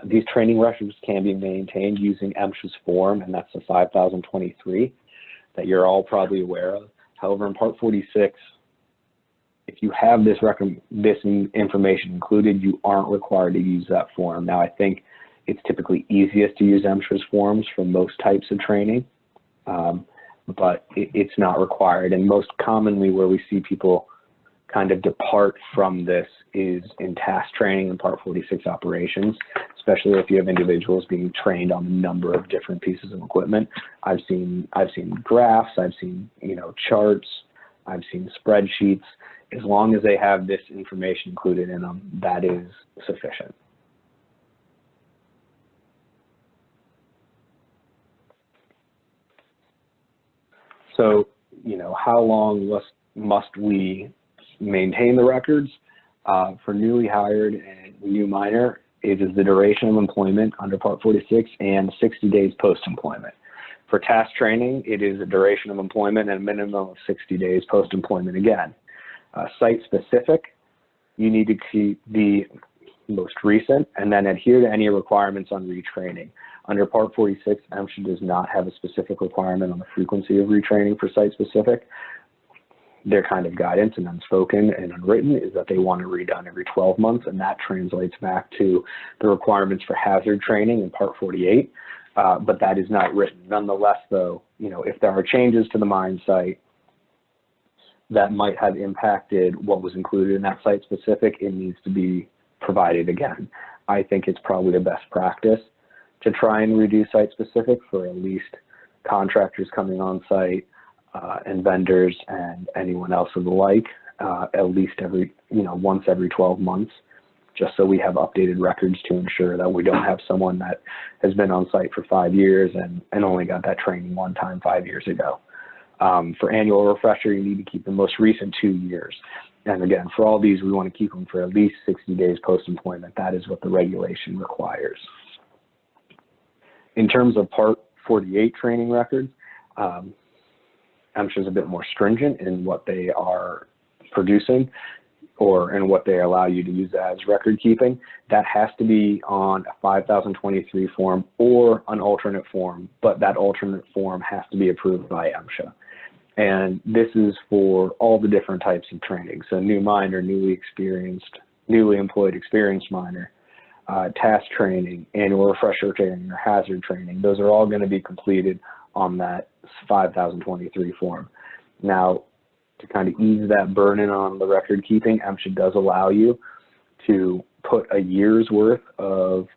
These training records can be maintained using MSHA's form, and that's the 5023 that you're all probably aware of. However, in Part 46, if you have this information included, you aren't required to use that form. Now, I think it's typically easiest to use MSHA's forms for most types of training, but it's not required. And most commonly where we see people kind of depart from this is in task training in Part 46 operations, especially if you have individuals being trained on a number of different pieces of equipment. I've seen graphs, I've seen charts, I've seen spreadsheets. As long as they have this information included in them, that is sufficient. So, how long must we maintain the records? For newly hired and new miner, it is the duration of employment under Part 46 and 60 days post-employment. For task training, it is a duration of employment and a minimum of 60 days post-employment again. Site-specific, you need to keep the most recent and then adhere to any requirements on retraining. Under Part 46, MSHA does not have a specific requirement on the frequency of retraining for site-specific. Their kind of guidance and unspoken and unwritten is that they want to redone every 12 months, and that translates back to the requirements for hazard training in Part 48, but that is not written. Nonetheless, though, if there are changes to the mine site that might have impacted what was included in that site-specific, it needs to be provided again. I think it's probably the best practice to try and reduce site-specific for at least contractors coming on site, and vendors and anyone else of the like, at least once every 12 months, just so we have updated records to ensure that we don't have someone that has been on site for 5 years and only got that training one time 5 years ago. For annual refresher, you need to keep the most recent 2 years. And again, for all these, we want to keep them for at least 60 days post-employment. That is what the regulation requires. In terms of Part 48 training records, MSHA is a bit more stringent in what they are producing or in what they allow you to use as record keeping. That has to be on a 5023 form or an alternate form, but that alternate form has to be approved by MSHA. And this is for all the different types of training. So new miner, newly employed experienced miner, task training, annual refresher training, or hazard training. Those are all going to be completed on that 5023 form. Now, to kind of ease that burden on the record keeping, MSHA does allow you to put a year's worth of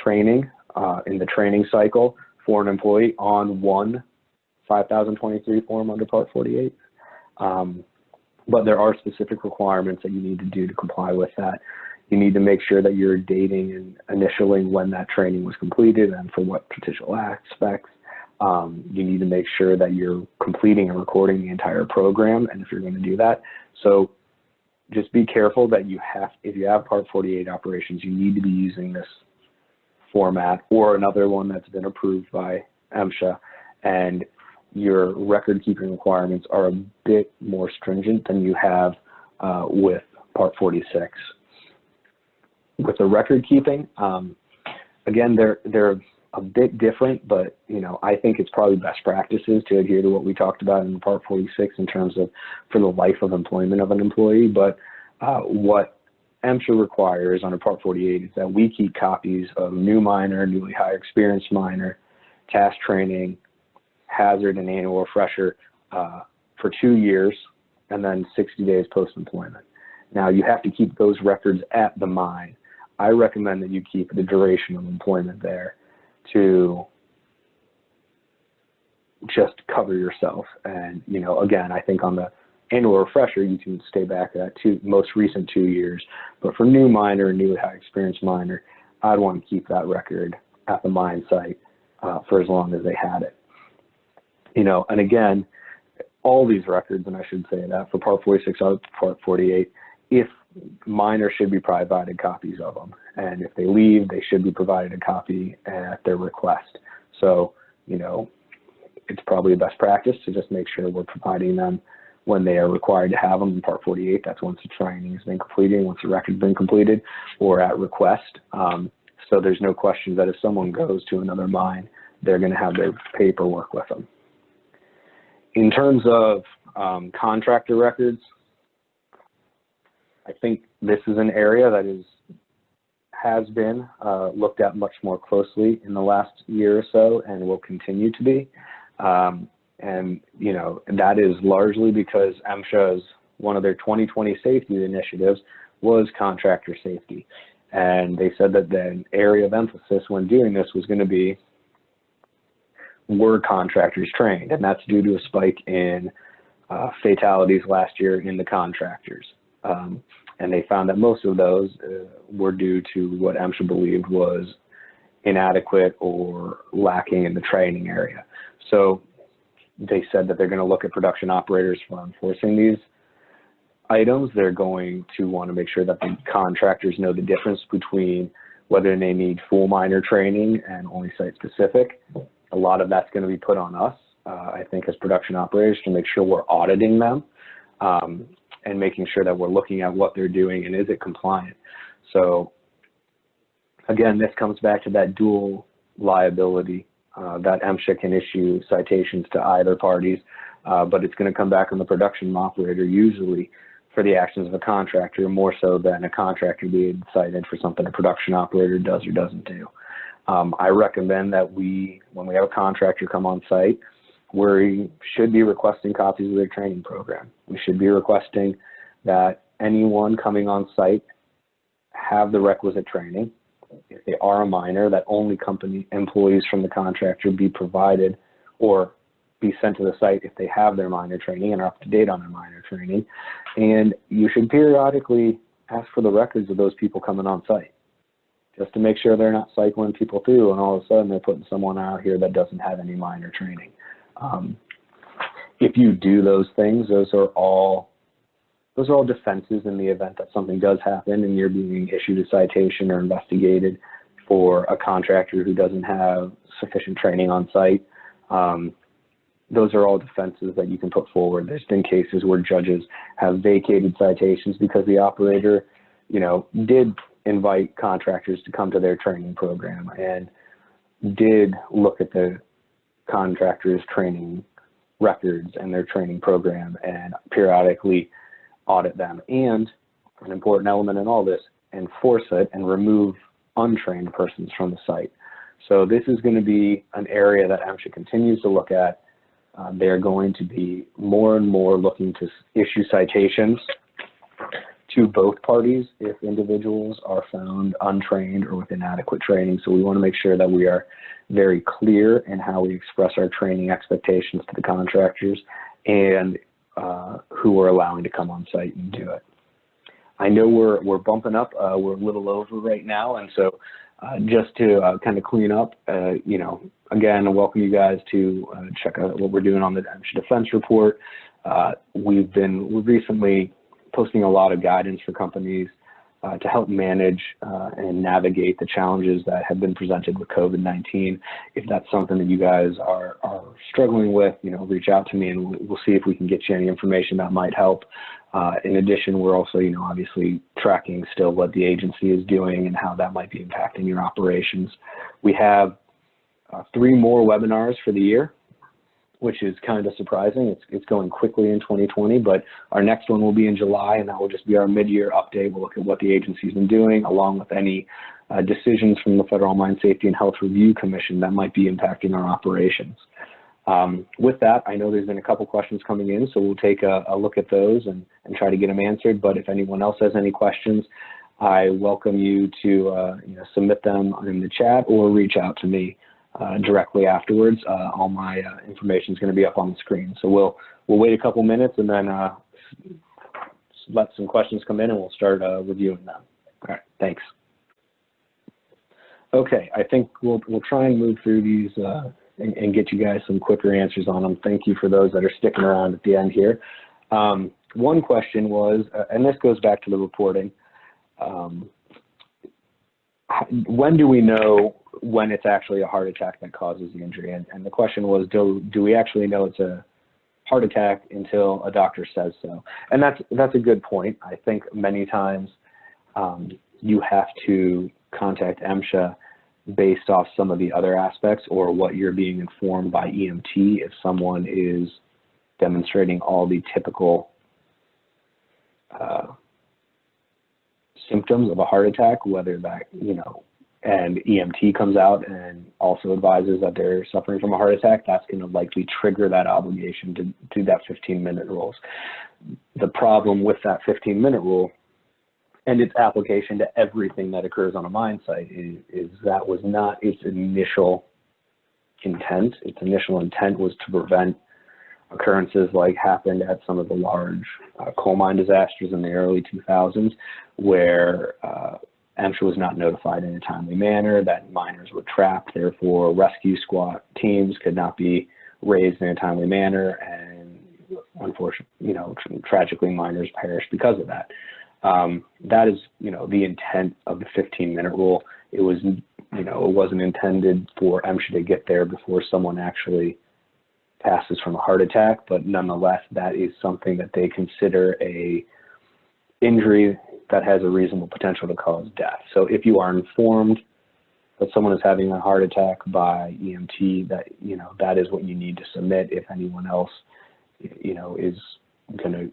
training in the training cycle for an employee on one 5023 form under Part 48. But there are specific requirements that you need to do to comply with that. You need to make sure that you're dating and initialing when that training was completed and for what potential aspects. You need to make sure that you're completing and recording the entire program, and if you're going to do that. So just be careful that if you have Part 48 operations, you need to be using this format or another one that's been approved by MSHA, and your record keeping requirements are a bit more stringent than you have with Part 46. With the record keeping, again, they're a bit different, but I think it's probably best practices to adhere to what we talked about in Part 46 in terms of for the life of employment of an employee. But what MSHA requires under Part 48 is that we keep copies of new miner, newly hired experienced miner, task training, hazard, and annual refresher for 2 years, and then 60 days post-employment. Now, you have to keep those records at the mine. I recommend that you keep the duration of employment there to just cover yourself. And, you know, again, I think on the annual refresher, you can stay back at most recent 2 years. But for new miner, new high experienced miner, I'd want to keep that record at the mine site for as long as they had it. You know, and again, all these records, and I should say that for Part 46 out to Part 48, if miners should be provided copies of them. And if they leave, they should be provided a copy at their request. So, you know, it's probably best practice to just make sure we're providing them when they are required to have them in Part 48. That's once the training has been completed, once the record's been completed, or at request. So there's no question that if someone goes to another mine, they're going to have their paperwork with them. In terms of contractor records, I think this is an area that has been looked at much more closely in the last year or so and will continue to be. And, you know, that is largely because MSHA's, one of their 2020 safety initiatives was contractor safety. And they said that the area of emphasis when doing this was going to be, were contractors trained? And that's due to a spike in fatalities last year in the contractors. And they found that most of those were due to what MSHA believed was inadequate or lacking in the training area. So they said that they're going to look at production operators for enforcing these items. They're going to want to make sure that the contractors know the difference between whether they need full miner training and only site specific. A lot of that's going to be put on us, I think, as production operators to make sure we're auditing them and making sure that we're looking at what they're doing and is it compliant. So again, this comes back to that dual liability that MSHA can issue citations to either parties, but it's going to come back on the production operator usually for the actions of a contractor more so than a contractor being cited for something a production operator does or doesn't do. I recommend that when we have a contractor come on site, we should be requesting copies of their training program. We should be requesting that anyone coming on site have the requisite training. If they are a miner, that only company employees from the contractor be provided or be sent to the site if they have their miner training and are up to date on their miner training. And you should periodically ask for the records of those people coming on site, just to make sure they're not cycling people through and all of a sudden they're putting someone out here that doesn't have any miner training. If you do those things, those are all defenses in the event that something does happen and you're being issued a citation or investigated for a contractor who doesn't have sufficient training on site. Those are all defenses that you can put forward. There's been cases where judges have vacated citations because the operator, you know, did invite contractors to come to their training program and did look at the contractors' training records and their training program and periodically audit them. And an important element in all this, enforce it and remove untrained persons from the site. So this is going to be an area that MSHA continues to look at. They're going to be more and more looking to issue citations to both parties if individuals are found untrained or with inadequate training. So we want to make sure that we are very clear in how we express our training expectations to the contractors and who we're allowing to come on site and do it. I know we're bumping up. We're a little over right now, and so just to kind of clean up, you know, again, I welcome you guys to check out what we're doing on the MSHA Defense Report. We've been recently posting a lot of guidance for companies to help manage and navigate the challenges that have been presented with COVID-19. If that's something that you guys are struggling with, you know, reach out to me and we'll see if we can get you any information that might help. In addition, we're also, you know, obviously tracking still what the agency is doing and how that might be impacting your operations. We have 3 more webinars for the year, which is kind of surprising. It's going quickly in 2020, but our next one will be in July, and that will just be our mid-year update. We'll look at what the agency's been doing, along with any decisions from the Federal Mine Safety and Health Review Commission that might be impacting our operations. With that, I know there's been a couple questions coming in, so we'll take a look at those and try to get them answered. But if anyone else has any questions, I welcome you to submit them in the chat or reach out to me directly afterwards. All my information is going to be up on the screen. So we'll wait a couple minutes and then let some questions come in and we'll start reviewing them. All right, thanks. Okay, I think we'll try and move through these and get you guys some quicker answers on them. Thank you for those that are sticking around at the end here. One question was, and this goes back to the reporting, when do we know when it's actually a heart attack that causes the injury? And the question was, do we actually know it's a heart attack until a doctor says so? And that's a good point. I think many times you have to contact MSHA based off some of the other aspects or what you're being informed by EMT if someone is demonstrating all the typical symptoms of a heart attack, whether that, and EMT comes out and also advises that they're suffering from a heart attack, that's going to likely trigger that obligation to do that 15-minute rule. The problem with that 15-minute rule and its application to everything that occurs on a mine site is that was not its initial intent. Its initial intent was to prevent occurrences like happened at some of the large coal mine disasters in the early 2000s, where MSHA was not notified in a timely manner, that miners were trapped, therefore rescue squad teams could not be raised in a timely manner, and unfortunately, tragically miners perished because of that. That is, the intent of the 15-minute rule. It was, it wasn't intended for MSHA to get there before someone actually passes from a heart attack, but nonetheless, that is something that they consider a injury that has a reasonable potential to cause death. So if you are informed that someone is having a heart attack by EMT, that, that is what you need to submit. If anyone else, is going to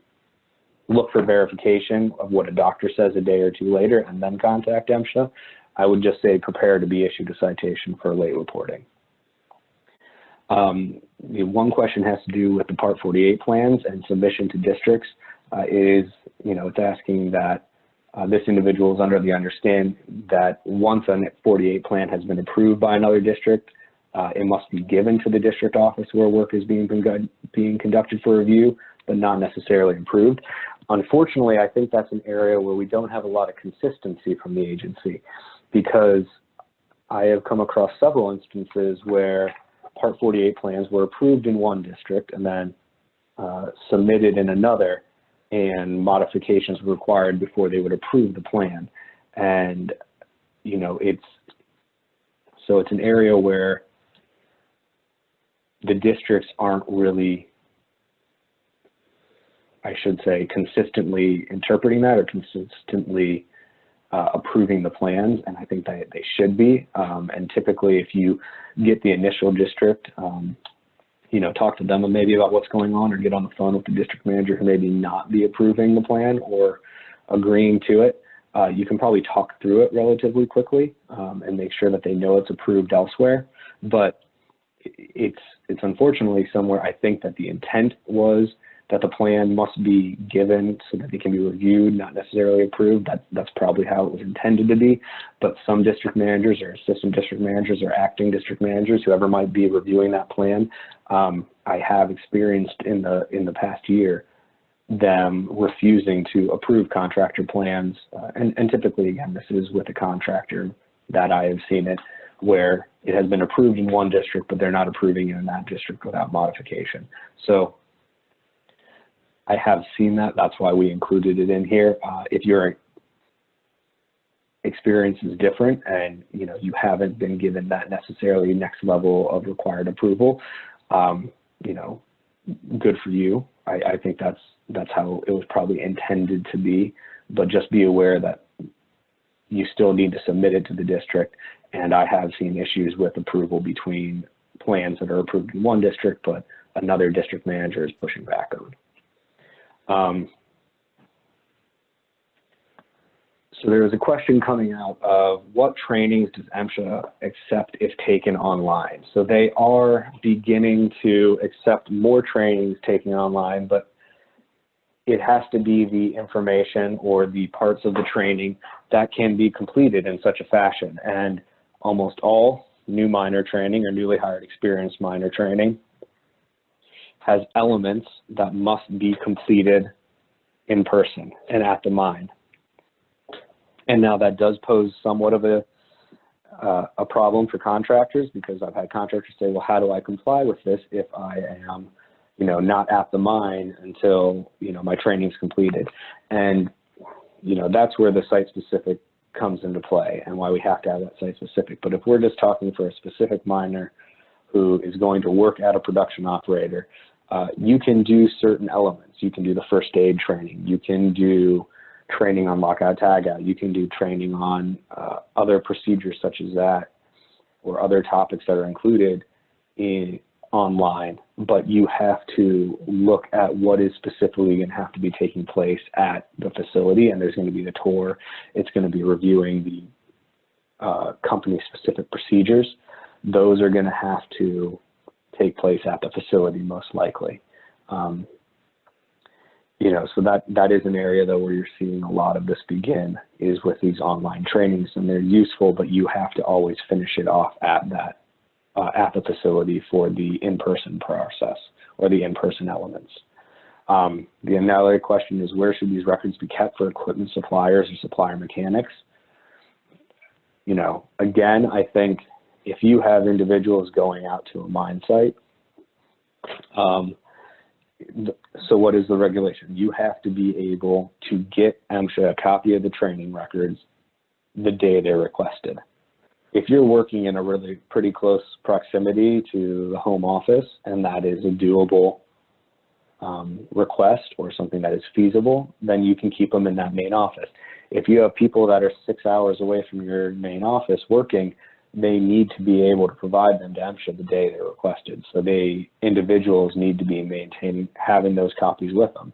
look for verification of what a doctor says a day or two later and then contact MSHA, I would just say prepare to be issued a citation for late reporting. One question has to do with the Part 48 plans and submission to districts. It's asking that this individual is under the understanding that once a 48 plan has been approved by another district, it must be given to the district office where work is being conducted for review, but not necessarily approved. Unfortunately, I think that's an area where we don't have a lot of consistency from the agency, because I have come across several instances where Part 48 plans were approved in one district and then submitted in another, and modifications were required before they would approve the plan. And, it's an area where the districts aren't really, I should say, consistently interpreting that or consistently approving the plans, and I think that they should be. And typically, if you get the initial district, talk to them maybe about what's going on, or get on the phone with the district manager who maybe not be approving the plan or agreeing to it. You can probably talk through it relatively quickly and make sure that they know it's approved elsewhere. But it's unfortunately somewhere I think that the intent was that the plan must be given so that it can be reviewed, not necessarily approved. That's probably how it was intended to be. But some district managers or assistant district managers or acting district managers, whoever might be reviewing that plan, I have experienced in the past year them refusing to approve contractor plans. And typically, again, this is with a contractor that I have seen it, where it has been approved in one district, but they're not approving it in that district without modification. So I have seen that. That's why we included it in here. If your experience is different and you haven't been given that necessarily next level of required approval, good for you. I think that's how it was probably intended to be. But just be aware that you still need to submit it to the district. And I have seen issues with approval between plans that are approved in one district, but another district manager is pushing back on. So there was a question coming out of what trainings does MSHA accept if taken online? So they are beginning to accept more trainings taken online, but it has to be the information or the parts of the training that can be completed in such a fashion. And almost all new miner training or newly hired experienced miner training has elements that must be completed in person and at the mine. And now that does pose somewhat of a problem for contractors, because I've had contractors say, well, how do I comply with this if I am, you know, not at the mine until, you know, my training's completed? And, you know, that's where the site specific comes into play and why we have to have that site specific. But if we're just talking for a specific miner who is going to work at a production operator, you can do certain elements. You can do the first aid training. You can do training on lockout tagout. You can do training on other procedures such as that, or other topics that are included online, but you have to look at what is specifically going to have to be taking place at the facility, and there's going to be the tour. It's going to be reviewing the company-specific procedures. Those are going to have to take place at the facility most likely. You know, so that is an area though where you're seeing a lot of this begin, is with these online trainings, and they're useful, but you have to always finish it off at that at the facility for the in-person process or the in-person elements. The another question is, where should these records be kept for equipment suppliers or supplier mechanics? You know, again, I think if you have individuals going out to a mine site, so what is the regulation? You have to be able to get MSHA a copy of the training records the day they're requested. If you're working in a really pretty close proximity to the home office and that is a doable request or something that is feasible, then you can keep them in that main office. If you have people that are 6 hours away from your main office working, they need to be able to provide them to MSHA the day they're requested. So individuals need to be having those copies with them.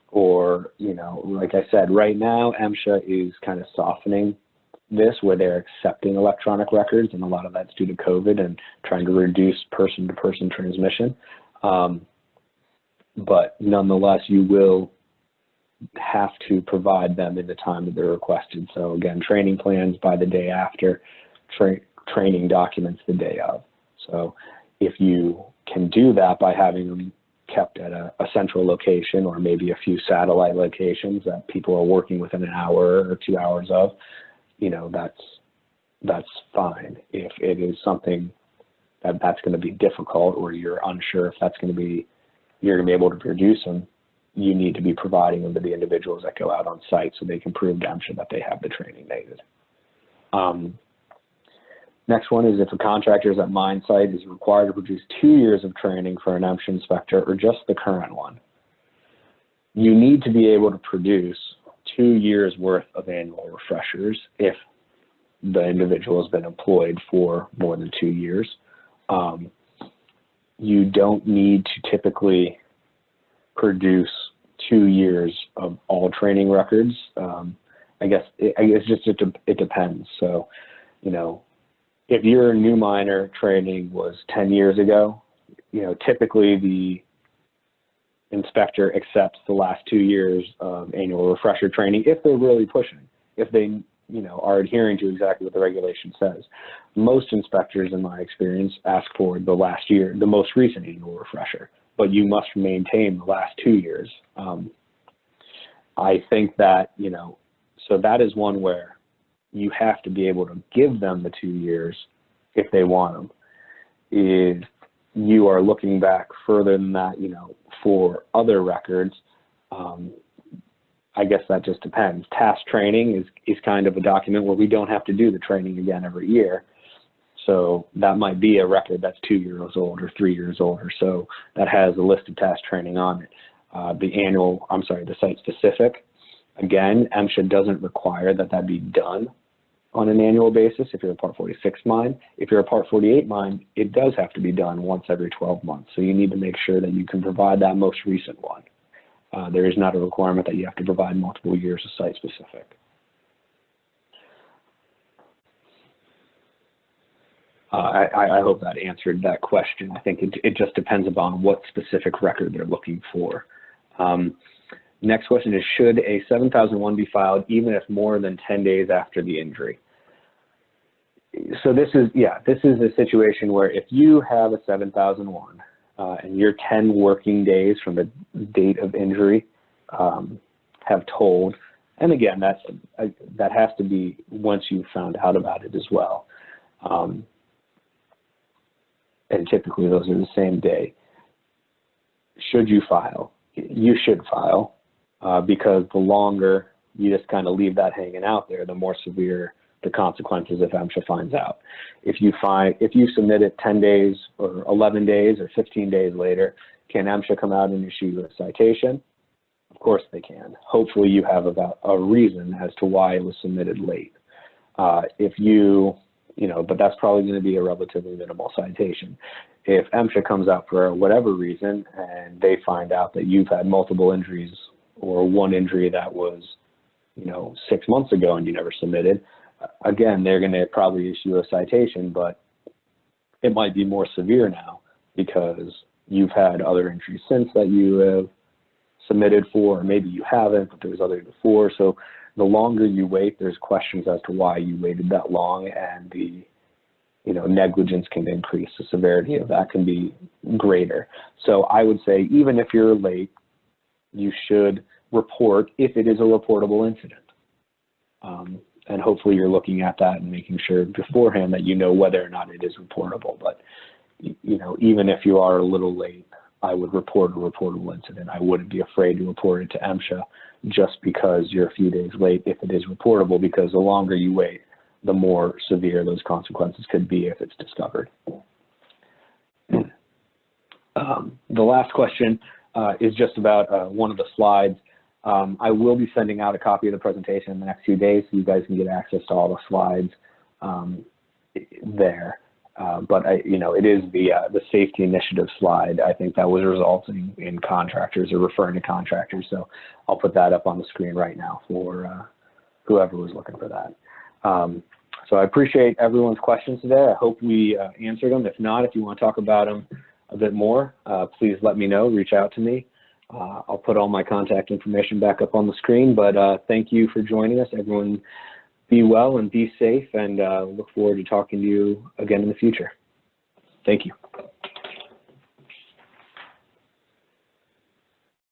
Or, you know, like I said, right now, MSHA is kind of softening this, where they're accepting electronic records, and a lot of that's due to COVID and trying to reduce person-to-person transmission. But nonetheless, you will have to provide them in the time that they're requested. So again, training plans by the day after, training documents the day of. So if you can do that by having them kept at a central location, or maybe a few satellite locations that people are working within an hour or 2 hours of, you know, that's fine. If it is something that's going to be difficult, or you're unsure if you're going to be able to produce them, you need to be providing them to the individuals that go out on site so they can prove to MSHA that they have the training needed. Next one is, if a contractor is at mine site, is required to produce 2 years of training for an MSHA inspector, or just the current one. You need to be able to produce 2 years worth of annual refreshers if the individual has been employed for more than 2 years. You don't need to typically produce 2 years of all training records. I guess it depends. So, you know, if your new miner training was 10 years ago, you know, typically the inspector accepts the last 2 years of annual refresher training if they're really pushing, if they, you know, are adhering to exactly what the regulation says. Most inspectors, in my experience, ask for the last year, the most recent annual refresher, but you must maintain the last 2 years. I think that, you know, so that is one where you have to be able to give them the 2 years if they want them. If you are looking back further than that, you know, for other records, I guess that just depends. Task training is kind of a document where we don't have to do the training again every year. So that might be a record that's 2 years old or 3 years old or so that has a list of task training on it. The site specific, again, MSHA doesn't require that be done on an annual basis if you're a Part 46 mine. If you're a Part 48 mine, it does have to be done once every 12 months. So you need to make sure that you can provide that most recent one. There is not a requirement that you have to provide multiple years of site specific. I hope that answered that question. I think it just depends upon what specific record they're looking for. Next question is, should a 7001 be filed even if more than 10 days after the injury? So this is a situation where if you have a 7001 and you're 10 working days from the date of injury have told, and again, that has to be once you've found out about it as well. And typically those are the same day. Should you file? You should file because the longer you just kind of leave that hanging out there, the more severe the consequences if MSHA finds out. If you submit it 10 days or 11 days or 15 days later, can MSHA come out and issue you a citation? Of course they can. Hopefully you have about a reason as to why it was submitted late. But that's probably going to be a relatively minimal citation. If MSHA comes out for whatever reason and they find out that you've had multiple injuries or one injury that was, 6 months ago and you never submitted, again, they're going to probably issue a citation, but it might be more severe now because you've had other injuries since that you have submitted for, or maybe you haven't, but there was others before. So the longer you wait, there's questions as to why you waited that long, and the negligence can increase. The severity of that can be greater. So I would say even if you're late, you should report if it is a reportable incident. And hopefully you're looking at that and making sure beforehand that you know whether or not it is reportable. But, even if you are a little late, I would report a reportable incident. I wouldn't be afraid to report it to MSHA just because you're a few days late if it is reportable, because the longer you wait, the more severe those consequences could be if it's discovered. The last question is just about one of the slides. I will be sending out a copy of the presentation in the next few days so you guys can get access to all the slides there. But it is the safety initiative slide. I think that was resulting in contractors or referring to contractors. So I'll put that up on the screen right now for whoever was looking for that. So I appreciate everyone's questions today. I hope we answered them. If not, if you want to talk about them a bit more, please let me know. Reach out to me. I'll put all my contact information back up on the screen. But thank you for joining us. Everyone, be well and be safe, and look forward to talking to you again in the future. Thank you.